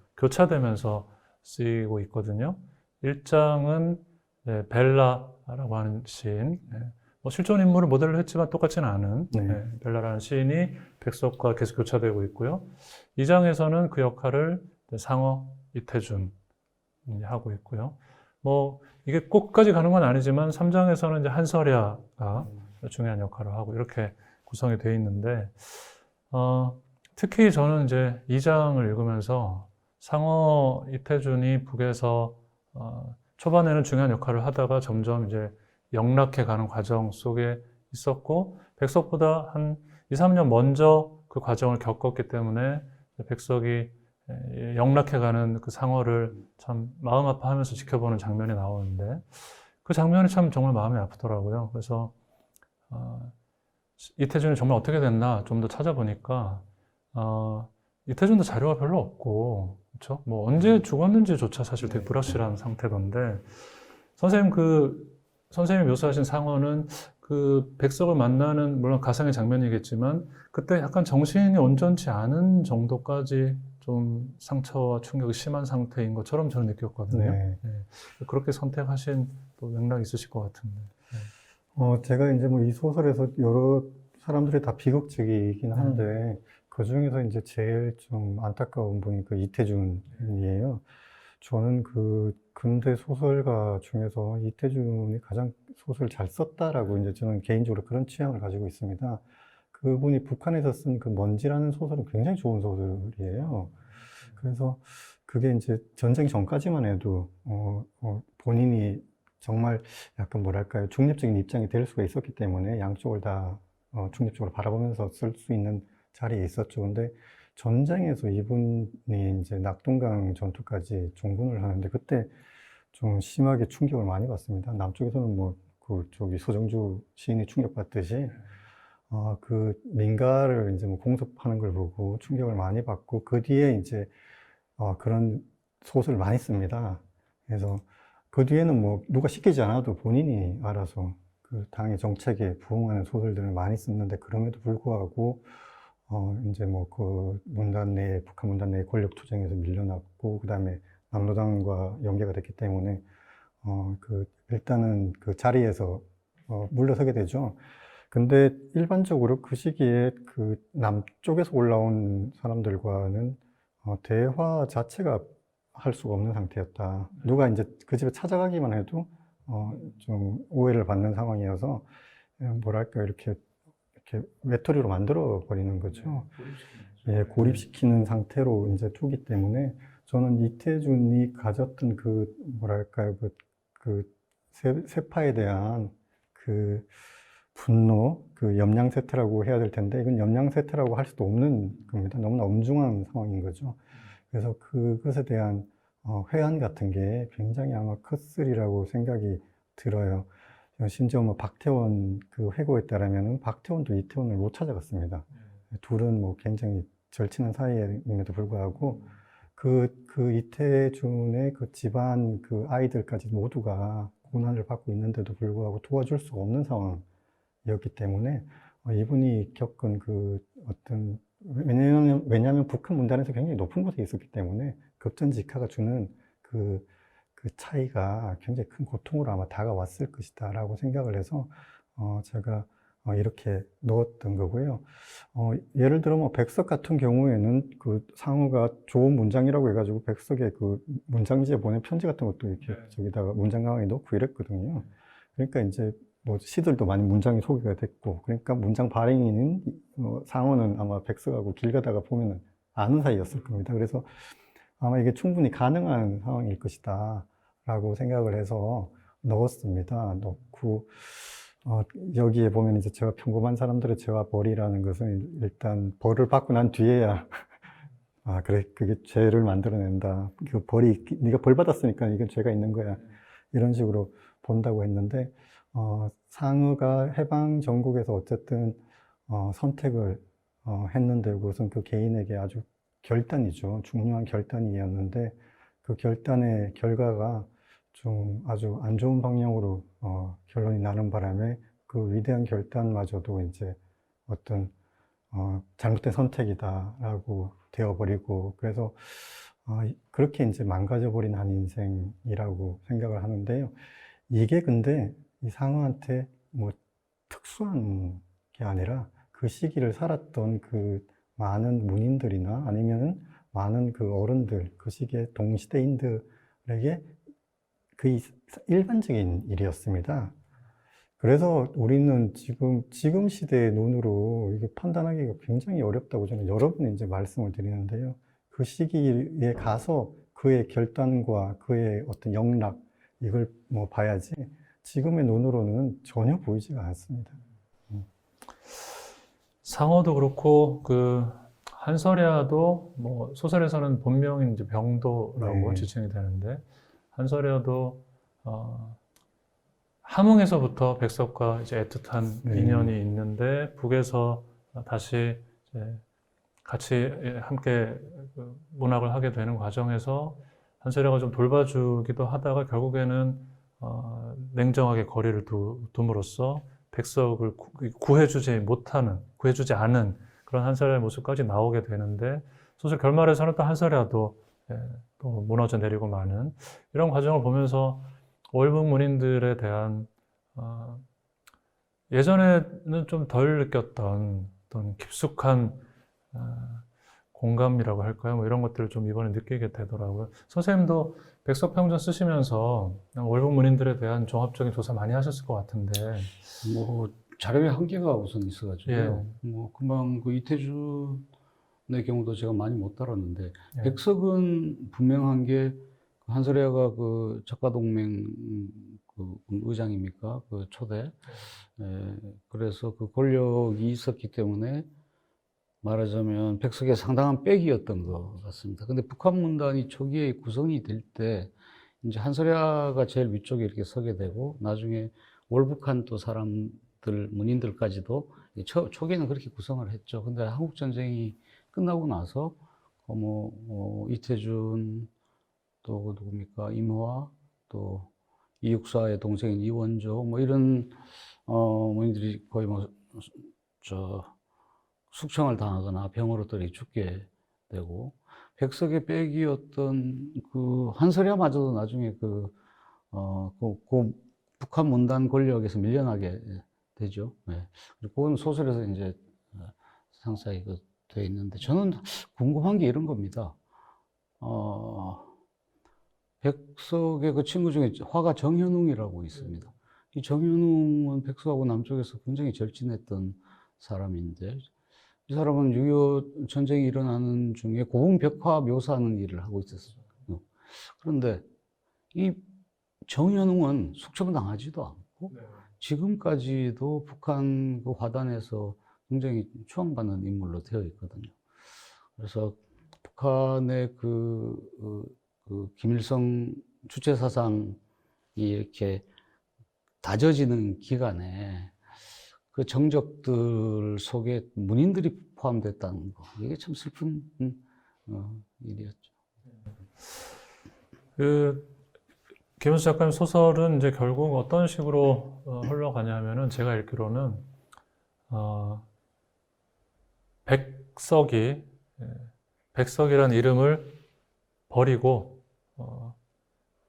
쓰이고 있거든요. 1장은 벨라라고 하는 시인, 뭐 실존 인물을 모델로 했지만 똑같지는 않은 네. 벨라라는 시인이 백석과 계속 교차되고 있고요. 2장에서는 그 역할을 상어 이태준이 하고 있고요. 뭐 이게 꼭까지 가는 건 아니지만 3장에서는 이제 한설야가 중요한 역할을 하고 이렇게 구성이 되어 있는데 특히 저는 이제 2장을 읽으면서 상어 이태준이 북에서 초반에는 중요한 역할을 하다가 점점 이제 영락해 가는 과정 속에 있었고, 백석보다 한 2, 3년 먼저 그 과정을 겪었기 때문에 백석이 영락해 가는 그 상어를 참 마음 아파하면서 지켜보는 장면이 나오는데, 그 장면이 참 정말 마음이 아프더라고요. 그래서 이태준이 정말 어떻게 됐나 좀 더 찾아보니까 이태준도 자료가 별로 없고, 그렇죠? 뭐 언제 죽었는지조차 사실 되게 불확실한 상태던데, 선생님이 묘사하신 상어는 그 백석을 만나는, 물론 가상의 장면이겠지만 그때 약간 정신이 온전치 않은 정도까지 좀 상처와 충격이 심한 상태인 것처럼 저는 느꼈거든요. 네. 네. 그렇게 선택하신 또 맥락이 있으실 것 같은데. 네. 제가 이제 뭐 이 소설에서 여러 사람들이 다 비극적이긴 한데, 그 중에서 이제 제일 좀 안타까운 분이 그 이태준이에요. 저는 그 근대 소설가 중에서 이태준이 가장 소설을 잘 썼다라고 이제 저는 개인적으로 그런 취향을 가지고 있습니다. 그분이 북한에서 쓴 그 먼지라는 소설은 굉장히 좋은 소설이에요. 그래서 그게 이제 전쟁 전까지만 해도 본인이 정말 약간 뭐랄까요, 중립적인 입장이 될 수가 있었기 때문에 양쪽을 다 중립적으로 바라보면서 쓸 수 있는 자리에 있었죠. 근데 전쟁에서 이분이 이제 낙동강 전투까지 종군을 하는데 그때 좀 심하게 충격을 많이 받습니다. 남쪽에서는 뭐 저기 소정주 시인이 충격받듯이 그 민가를 이제 뭐 공습하는 걸 보고 충격을 많이 받고, 그 뒤에 이제 그런 소설을 많이 씁니다. 그래서 그 뒤에는 뭐 누가 시키지 않아도 본인이 알아서 그 당의 정책에 부응하는 소설들을 많이 썼는데, 그럼에도 불구하고 이제 뭐 그 북한 문단 내의 권력 투쟁에서 밀려났고, 그 다음에 남로당과 연계가 됐기 때문에 일단은 그 자리에서 물러서게 되죠. 근데 일반적으로 그 시기에 그 남쪽에서 올라온 사람들과는 대화 자체가 할 수가 없는 상태였다. 누가 이제 그 집에 찾아가기만 해도 좀 오해를 받는 상황이어서 뭐랄까 이렇게 외톨이로 만들어 버리는 거죠. 예, 고립시키는 상태로 이제 두기 때문에 저는 이태준이 가졌던 그 뭐랄까요 그 세파에 대한 그 분노, 그 염량세태라고 해야 될 텐데 이건 염량세태라고 할 수도 없는 겁니다. 너무나 엄중한 상황인 거죠. 그래서 그것에 대한 회한 같은 게 굉장히 아마 컸으리라고 생각이 들어요. 심지어 뭐 박태원 그 회고에 따르면은 박태원도 이태원을 못 찾아갔습니다. 둘은 뭐 굉장히 절친한 사이임에도 불구하고 그 이태준의 그 집안 그 아이들까지 모두가 고난을 받고 있는데도 불구하고 도와줄 수가 없는 상황이었기 때문에 이분이 겪은 그 어떤 왜냐하면 북한 문단에서 굉장히 높은 곳에 있었기 때문에 급전직하가 주는 그 차이가 굉장히 큰 고통으로 아마 다가왔을 것이다 라고 생각을 해서 제가 이렇게 넣었던 거고요. 예를 들어 뭐 백석 같은 경우에는 그 상어가 좋은 문장이라고 해가지고 백석의 그 문장지에 보낸 편지 같은 것도 이렇게 저기다가 문장 강화에 넣고 이랬거든요. 그러니까 이제 뭐 시들도 많이 문장이 소개가 됐고, 그러니까 문장 발행인인 상어는 아마 백석하고 길 가다가 보면은 아는 사이였을 겁니다. 그래서 아마 이게 충분히 가능한 상황일 것이다 라고 생각을 해서 넣었습니다. 넣고 여기에 보면 이제 제가 평범한 사람들의 죄와 벌이라는 것은 일단 벌을 받고 난 뒤에야 그래 그게 죄를 만들어낸다. 그 벌이 네가 벌 받았으니까 이건 죄가 있는 거야. 이런 식으로 본다고 했는데 상어가 해방 전국에서 어쨌든 선택을 했는데 그것은 그 개인에게 아주 결단이죠. 중요한 결단이었는데 그 결단의 결과가 좀 아주 안 좋은 방향으로 결론이 나는 바람에 그 위대한 결단마저도 이제 어떤 잘못된 선택이다라고 되어버리고 그래서 그렇게 이제 망가져버린 한 인생이라고 생각을 하는데요. 이게 근데 이 상어한테 뭐 특수한 게 아니라 그 시기를 살았던 그 많은 문인들이나 아니면은 많은 그 어른들, 그 시기의 동시대인들에게 그 일반적인 일이었습니다. 그래서 우리는 지금 시대의 눈으로 이게 판단하기가 굉장히 어렵다고 저는 여러 번 이제 말씀을 드리는데요. 그 시기에 가서 그의 결단과 그의 어떤 영락, 이걸 뭐 봐야지 지금의 눈으로는 전혀 보이지가 않습니다. 상어도 그렇고 그 한설야도 뭐 소설에서는 본명인 이제 병도라고 네. 지칭이 되는데 한설야도 함흥에서부터 백석과 이제 애틋한 네. 인연이 있는데 북에서 다시 이제 같이 함께 그 문학을 하게 되는 과정에서 한설야가 좀 돌봐주기도 하다가 결국에는 냉정하게 거리를 둠으로써 백석을 구해주지 않은 그런 한설야의 모습까지 나오게 되는데 소설 결말에서는 또 한설야도 또 무너져 내리고 마는 이런 과정을 보면서 월북 문인들에 대한 예전에는 좀 덜 느꼈던 어떤 깊숙한 공감이라고 할까요? 뭐 이런 것들을 좀 이번에 느끼게 되더라고요. 선생님도 백석평전 쓰시면서 월북 문인들에 대한 종합적인 조사 많이 하셨을 것 같은데. 뭐 자료의 한계가 우선 있어가지고요. 예. 뭐 금방 그 이태준의 경우도 제가 많이 못 다뤘는데 예. 백석은 분명한 게 한설야가 그 작가동맹 그 의장입니까? 그 초대. 그래서 그 권력이 있었기 때문에 말하자면 백석의 상당한 백이었던 것 같습니다. 근데 북한 문단이 초기에 구성이 될 때 이제 한설야가 제일 위쪽에 이렇게 서게 되고 나중에 월북한 또 사람들, 문인들까지도 초기에는 그렇게 구성을 했죠. 근데 한국 전쟁이 끝나고 나서 이태준 또 누굽니까? 임화 또 이육사의 동생인 이원조 뭐 이런 문인들이 거의 숙청을 당하거나 병으로 떨어져 죽게 되고 백석의 백이었던 그 한설야마저도 나중에 북한 문단 권력에서 밀려나게 되죠. 네. 그리고 그건 소설에서 이제 상세하게 되어 있는데 저는 궁금한 게 이런 겁니다. 백석의 그 친구 중에 화가 정현웅이라고 있습니다. 이 정현웅은 백석하고 남쪽에서 굉장히 절친했던 사람인데 이 사람은 6.25 전쟁이 일어나는 중에 고궁벽화 묘사하는 일을 하고 있었어요. 그런데 이 정현웅은 숙청당하지도 않고 지금까지도 북한 그 화단에서 굉장히 추앙받는 인물로 되어 있거든요. 그래서 북한의 그 김일성 주체 사상이 이렇게 다져지는 기간에 그 정적들 속에 문인들이 포함됐다는 거, 이게 참 슬픈 일이었죠. 김현수 작가님 소설은 이제 결국 어떤 식으로 흘러가냐면은 제가 읽기로는 백석이라는 이름을 버리고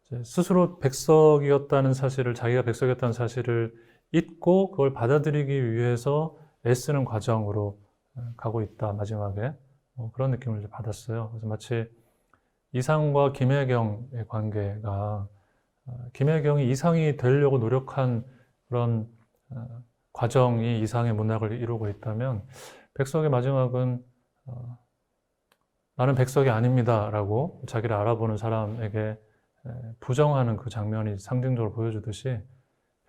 이제 스스로 백석이었다는 사실을, 자기가 백석이었다는 사실을 잊고 그걸 받아들이기 위해서 애쓰는 과정으로 가고 있다, 마지막에. 그런 느낌을 이제 받았어요. 그래서 마치 이상과 김혜경의 관계가 김혜경이 이상이 되려고 노력한 그런 과정이 이상의 문학을 이루고 있다면 백석의 마지막은 나는 백석이 아닙니다 라고 자기를 알아보는 사람에게 부정하는 그 장면이 상징적으로 보여주듯이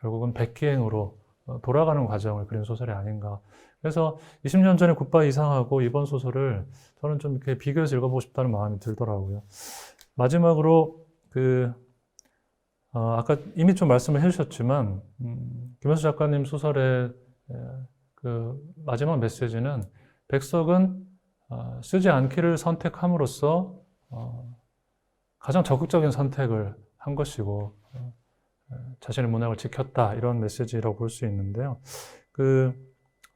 결국은 백기행으로 돌아가는 과정을 그린 소설이 아닌가. 그래서 20년 전에 굿바이 이상하고 이번 소설을 저는 좀 이렇게 비교해서 읽어보고 싶다는 마음이 들더라고요. 마지막으로 아까 이미 좀 말씀을 해주셨지만 김현수 작가님 소설의 그 마지막 메시지는 백석은 쓰지 않기를 선택함으로써 가장 적극적인 선택을 한 것이고 자신의 문학을 지켰다, 이런 메시지라고 볼 수 있는데요.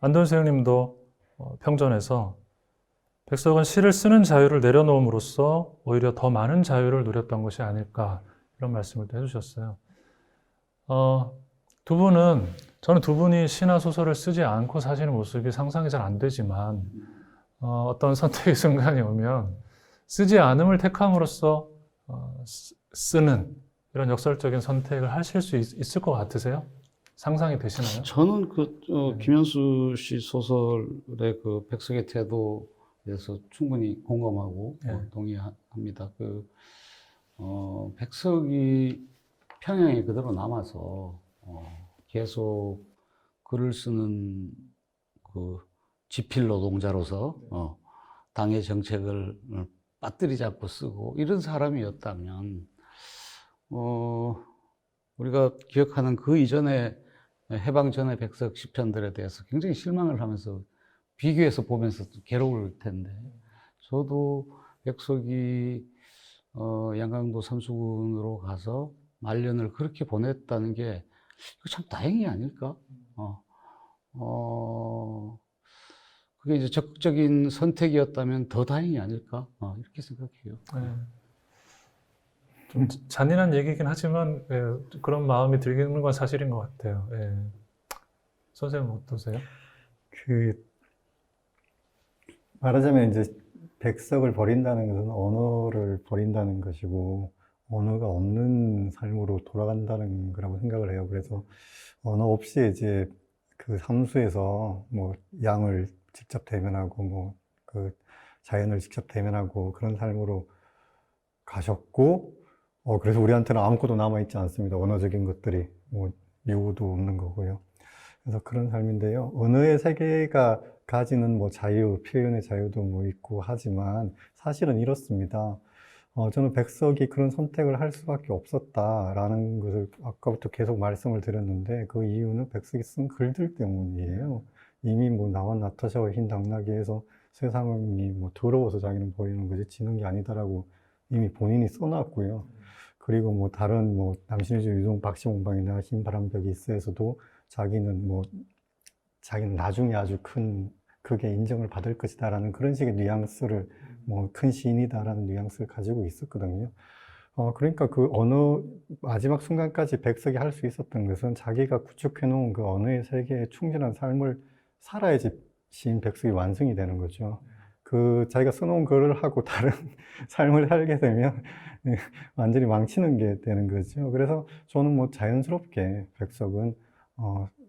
안도현 선생님도 평전에서 백석은 시를 쓰는 자유를 내려놓음으로써 오히려 더 많은 자유를 누렸던 것이 아닐까, 이런 말씀을 또 해주셨어요. 저는 두 분이 시나 소설을 쓰지 않고 사시는 모습이 상상이 잘 안 되지만 어떤 선택의 순간이 오면 쓰지 않음을 택함으로써 쓰는 이런 역설적인 선택을 하실 수 있을 것 같으세요? 상상이 되시나요? 저는 김현수 씨 소설의 그 백석의 태도에서 충분히 공감하고 동의합니다. 백석이 평양에 그대로 남아서 계속 글을 쓰는 그 지필 노동자로서 당의 정책을 빠뜨리지 않고 쓰고 이런 사람이었다면 우리가 기억하는 그 이전에 해방 전의 백석 시편들에 대해서 굉장히 실망을 하면서 비교해서 보면서 괴로울 텐데, 저도 백석이 양강도 삼수군으로 가서 말년을 그렇게 보냈다는 게 참 다행이 아닐까? 그게 이제 적극적인 선택이었다면 더 다행이 아닐까? 이렇게 생각해요. 좀 잔인한 얘기긴 하지만 그런 마음이 들기는 건 사실인 것 같아요. 선생님 어떠세요? 말하자면 이제 백석을 버린다는 것은 언어를 버린다는 것이고 언어가 없는 삶으로 돌아간다는 거라고 생각을 해요. 그래서 언어 없이 이제 그 삼수에서 뭐 양을 직접 대면하고 뭐 그 자연을 직접 대면하고 그런 삶으로 가셨고, 그래서 우리한테는 아무것도 남아있지 않습니다. 언어적인 것들이 뭐 유우도 없는 거고요. 그래서 그런 삶인데요. 언어의 세계가 가지는 뭐 자유, 표현의 자유도 뭐 있고 하지만 사실은 이렇습니다. 저는 백석이 그런 선택을 할 수밖에 없었다라는 것을 아까부터 계속 말씀을 드렸는데 그 이유는 백석이 쓴 글들 때문이에요. 이미 뭐 나와 나타샤와 흰 당나귀에서 세상이 뭐 더러워서 자기는 버리는 거지 지는 게 아니다라고 이미 본인이 써놨고요. 그리고 뭐 다른 뭐 남신의 유동 박시몽방이나 흰 바람벽이 있어에서도 자기는 나중에 아주 그게 인정을 받을 것이다라는 그런 식의 뉘앙스를 뭐 큰 시인이다라는 뉘앙스를 가지고 있었거든요. 그러니까 그 언어, 마지막 순간까지 백석이 할 수 있었던 것은 자기가 구축해 놓은 그 언어의 세계에 충실한 삶을 살아야지 시인 백석이 완성이 되는 거죠. 그 자기가 써놓은 글을 하고 다른 삶을 살게 되면 완전히 망치는 게 되는 거죠. 그래서 저는 뭐 자연스럽게 백석은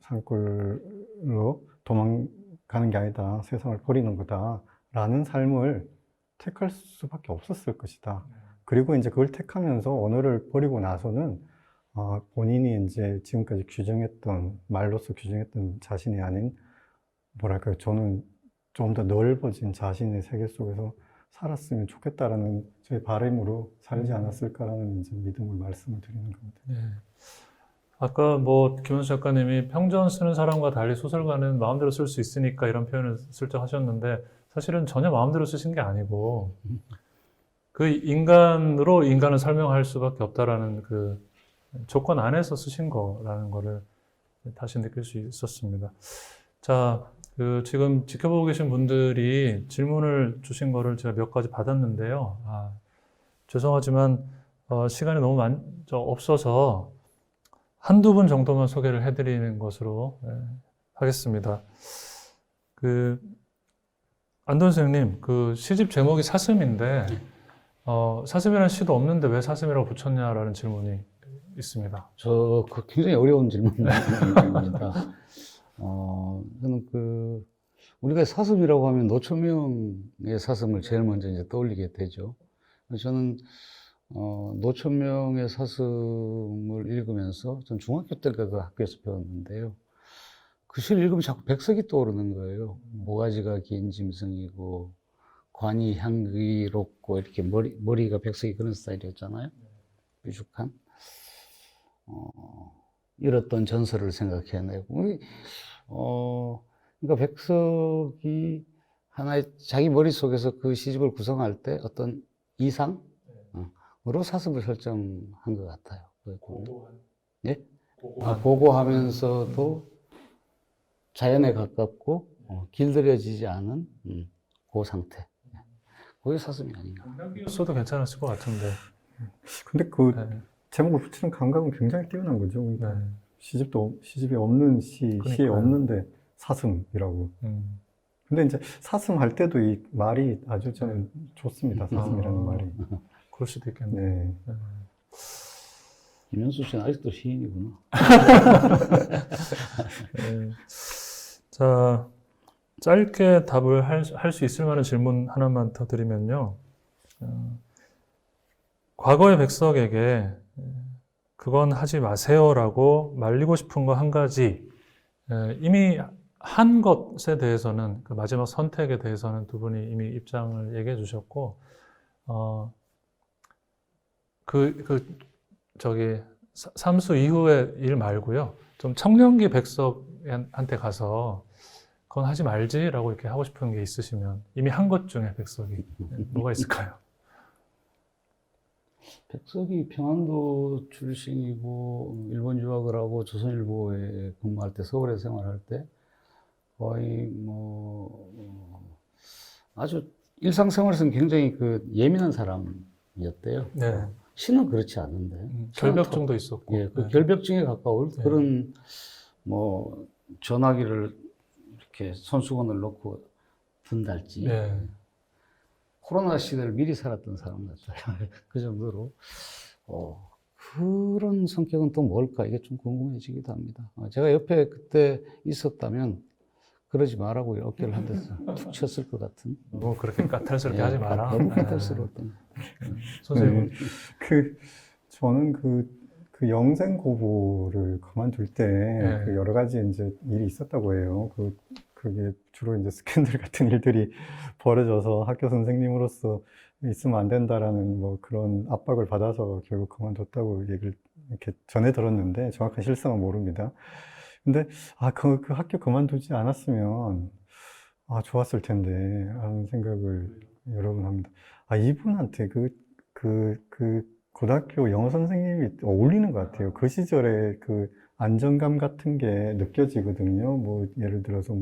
산골로 도망가는 게 아니다, 세상을 버리는 거다라는 삶을 택할 수밖에 없었을 것이다. 그리고 이제 그걸 택하면서 언어를 버리고 나서는 본인이 이제 지금까지 규정했던, 말로서 규정했던 자신이 아닌, 뭐랄까요, 저는 좀 더 넓어진 자신의 세계 속에서 살았으면 좋겠다라는 제 바람으로 살지 않았을까라는 이제 믿음을 말씀을 드리는 겁니다. 예. 아까 뭐 김원수 작가님이 평전 쓰는 사람과 달리 소설가는 마음대로 쓸 수 있으니까 이런 표현을 슬쩍 하셨는데 사실은 전혀 마음대로 쓰신 게 아니고 그 인간으로 인간을 설명할 수밖에 없다라는 그 조건 안에서 쓰신 거라는 거를 다시 느낄 수 있었습니다. 자, 그 지금 지켜보고 계신 분들이 질문을 주신 거를 제가 몇 가지 받았는데요. 죄송하지만 시간이 너무 없어서 한두 분 정도만 소개를 해드리는 것으로 하겠습니다. 그 안돈 선생님, 그 시집 제목이 사슴인데 사슴이라는 시도 없는데 왜 사슴이라고 붙였냐라는 질문이 있습니다. 그 굉장히 어려운 질문입니다. 저는 우리가 사슴이라고 하면 노천명의 사슴을 제일 먼저 이제 떠올리게 되죠. 저는 노천명의 사슴을 읽으면서 전 중학교 때 그 학교에서 배웠는데요. 그 시를 읽으면 자꾸 백석이 떠오르는 거예요. 모가지가 긴 짐승이고 관이 향기롭고 이렇게 머리가 백석이 그런 스타일이었잖아요. 뾰족한. 잃었던 전설을 생각해내고, 그러니까 백석이 하나의 자기 머릿속에서 그 시집을 구성할 때 어떤 이상으로 사슴을 설정한 것 같아요. 고고한. 예? 고고하면서도 자연에 가깝고 길들여지지 않은 그 상태. 그게 사슴이 아닌가. 향기였어도 괜찮았을 것 같은데. 근데 그 네. 제목을 붙이는 감각은 굉장히 뛰어난 거죠. 네. 시집이 없는 시에 그러니까요. 없는데 사슴이라고. 근데 이제 사슴 할 때도 이 말이 아주 저는 좋습니다. 사슴이라는 말이. 그럴 수도 있겠네요. 네. 김현수 씨는 아직도 시인이구나. 네. 자, 짧게 답을 할 수 있을 만한 질문 하나만 더 드리면요. 과거의 백석에게 그건 하지 마세요라고 말리고 싶은 거 한 가지, 이미 한 것에 대해서는, 그 마지막 선택에 대해서는 두 분이 이미 입장을 얘기해 주셨고, 삼수 이후의 일 말고요. 좀 청년기 백석한테 가서 그건 하지 말지라고 이렇게 하고 싶은 게 있으시면 이미 한 것 중에 백석이 뭐가 있을까요? 백석이 평안도 출신이고 일본 유학을 하고 조선일보에 근무할 때 서울에 생활할 때 거의 아주 일상생활에서는 굉장히 예민한 사람이었대요. 네. 시는 그렇지 않은데 결벽증도 있었고. 예, 그 네. 결벽증에 가까울 네. 그런 전화기를 이렇게 손수건을 넣고 든달지. 네. 코로나 시대를 미리 살았던 사람 같아요. 그 정도로. 그런 성격은 또 뭘까? 이게 좀 궁금해지기도 합니다. 제가 옆에 그때 있었다면 그러지 말라고 어깨를 한 대서 툭 쳤을 것 같은. 뭐 그렇게 까탈스럽게 하지 마라. 너무 네. 까탈스러웠던. 선생님. 저는 그 영생고보를 그만둘 때 네. 그 여러 가지 이제 일이 있었다고 해요. 그게 주로 이제 스캔들 같은 일들이 벌어져서 학교 선생님으로서 있으면 안 된다라는 뭐 그런 압박을 받아서 결국 그만뒀다고 얘기를 이렇게 전해 들었는데 정확한 실상은 모릅니다. 근데 그 학교 그만두지 않았으면 좋았을 텐데 하는 생각을 여러 번 합니다. 이분한테 그 고등학교 영어 선생님이 어울리는 것 같아요. 그 시절에 그 안정감 같은 게 느껴지거든요. 뭐 예를 들어서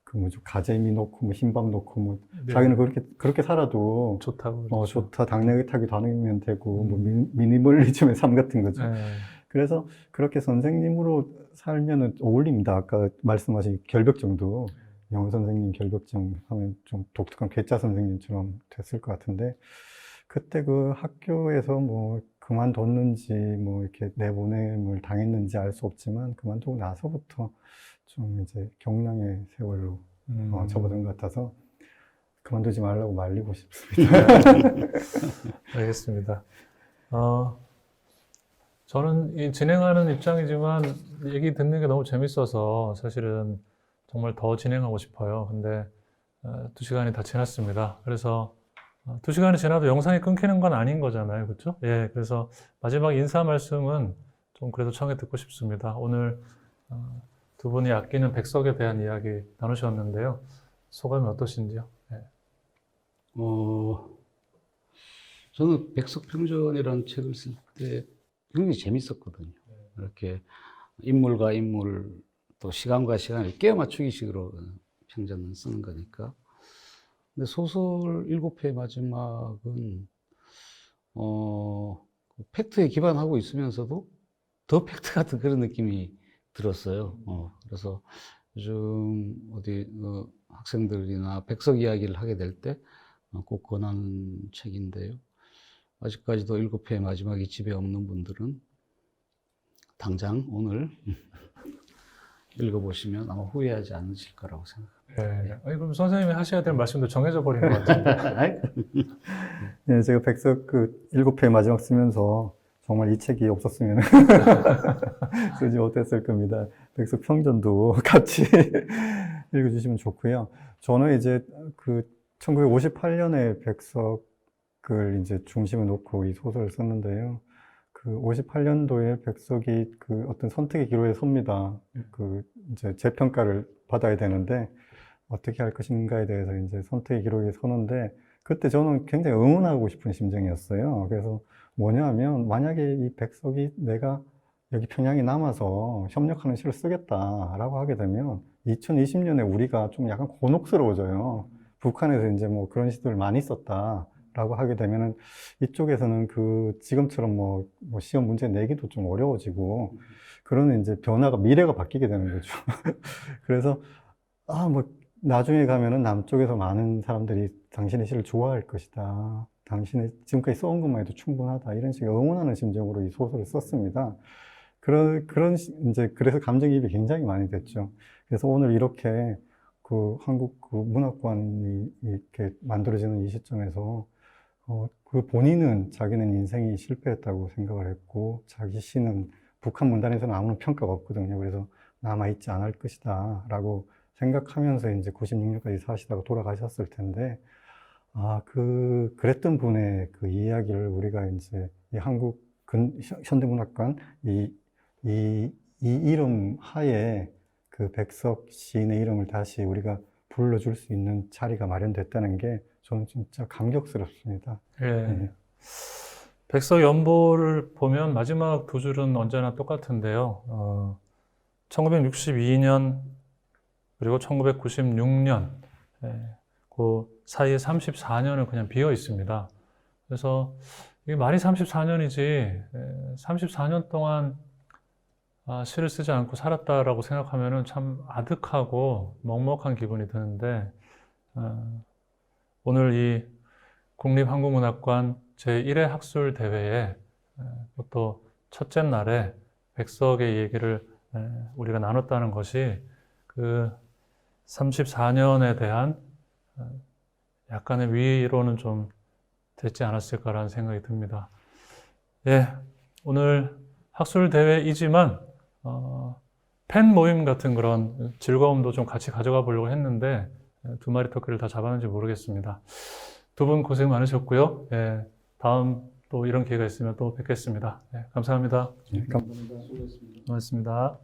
그 그 뭐죠 가재미 넣고 뭐 흰밥 넣고 뭐 네. 자기는 그렇게 살아도 좋다고 좋다 당뇨 의탁이 다니면 되고 뭐 음. 미니멀리즘의 삶 같은 거죠. 네. 그래서 그렇게 선생님으로 살면은 어울립니다. 아까 말씀하신 결벽증도 영어 선생님 결벽증 하면 좀 독특한 괴짜 선생님처럼 됐을 것 같은데 그때 그 학교에서 뭐 그만뒀는지 뭐 이렇게 내보냄을 당했는지 알 수 없지만 그만두고 나서부터 좀 이제 경량의 세월로 접어든 것 같아서 그만두지 말라고 말리고 싶습니다. 알겠습니다. 저는 이 진행하는 입장이지만 얘기 듣는 게 너무 재밌어서 사실은 정말 더 진행하고 싶어요. 근데 2시간이 다 지났습니다. 그래서 2시간이 지나도 영상이 끊기는 건 아닌 거잖아요. 그렇죠? 예, 그래서 마지막 인사 말씀은 좀 그래도 청해 듣고 싶습니다. 오늘 두 분이 아끼는 백석에 대한 이야기 나누셨는데요. 소감이 어떠신지요? 예. 저는 백석평전이라는 책을 쓸 때 굉장히 재밌었거든요. 이렇게 인물과 인물 또 시간과 시간을 끼워 맞추기식으로 평전을 쓰는 거니까. 근데 소설 7회 마지막은 팩트에 기반하고 있으면서도 더 팩트 같은 그런 느낌이 들었어요. 그래서 요즘 어디 학생들이나 백석 이야기를 하게 될 때 꼭 권하는 책인데요. 아직까지도 7회 마지막이 집에 없는 분들은 당장 오늘 읽어보시면 아마 후회하지 않으실 거라고 생각합니다. 예. 아니, 그럼 선생님이 하셔야 될 말씀도 정해져 버린 것 같은데. 예, 제가 백석 그 7회 마지막 쓰면서 정말 이 책이 없었으면 쓰지 못했을 겁니다. 백석 평전도 같이 읽어주시면 좋고요. 저는 이제 그 1958년에 백석을 이제 중심에 놓고 이 소설을 썼는데요. 그 58년도에 백석이 그 어떤 선택의 기로에 섭니다. 그 이제 재평가를 받아야 되는데 어떻게 할 것인가에 대해서 이제 선택의 기로에 서는데 그때 저는 굉장히 응원하고 싶은 심정이었어요. 그래서 뭐냐 하면 만약에 이 백석이 내가 여기 평양에 남아서 협력하는 시를 쓰겠다라고 하게 되면 2020년에 우리가 좀 약간 곤혹스러워져요. 북한에서 이제 뭐 그런 시도를 많이 썼다라고 하게 되면은 이쪽에서는 그 지금처럼 뭐 시험 문제 내기도 좀 어려워지고 그러는 이제 변화가 미래가 바뀌게 되는 거죠. 그래서 뭐 나중에 가면은 남쪽에서 많은 사람들이 당신의 시를 좋아할 것이다. 당신의 지금까지 써온 것만 해도 충분하다. 이런 식의 응원하는 심정으로 이 소설을 썼습니다. 이제, 그래서 감정이입이 굉장히 많이 됐죠. 그래서 오늘 이렇게 그 한국 그 문학관이 이렇게 만들어지는 이 시점에서, 그 본인은 자기는 인생이 실패했다고 생각을 했고, 자기 시는 북한 문단에서는 아무런 평가가 없거든요. 그래서 남아있지 않을 것이다. 라고 생각하면서 이제 96년까지 사시다가 돌아가셨을 텐데, 그랬던 분의 그 이야기를 우리가 이제 이 한국 현대문학관 이 이름 하에 그 백석 시인의 이름을 다시 우리가 불러줄 수 있는 자리가 마련됐다는 게 저는 진짜 감격스럽습니다. 예. 네. 백석 연보를 보면 마지막 두 줄은 언제나 똑같은데요. 1962년 그리고 1996년 그 사이에 34년은 그냥 비어 있습니다. 그래서 이게 말이 34년이지 34년 동안 시를 쓰지 않고 살았다라고 생각하면은 참 아득하고 먹먹한 기분이 드는데 오늘 이 국립한국문학관 제1회 학술 대회에 또 첫째 날에 백석의 얘기를 우리가 나눴다는 것이 그 34년에 대한 약간의 위로는 좀 됐지 않았을까라는 생각이 듭니다. 예, 오늘 학술 대회이지만 팬 모임 같은 그런 즐거움도 좀 같이 가져가 보려고 했는데 두 마리 토끼를 다 잡았는지 모르겠습니다. 두 분 고생 많으셨고요. 예, 다음 또 이런 기회가 있으면 또 뵙겠습니다. 예, 감사합니다. 감사합니다. 수고했습니다. 고맙습니다.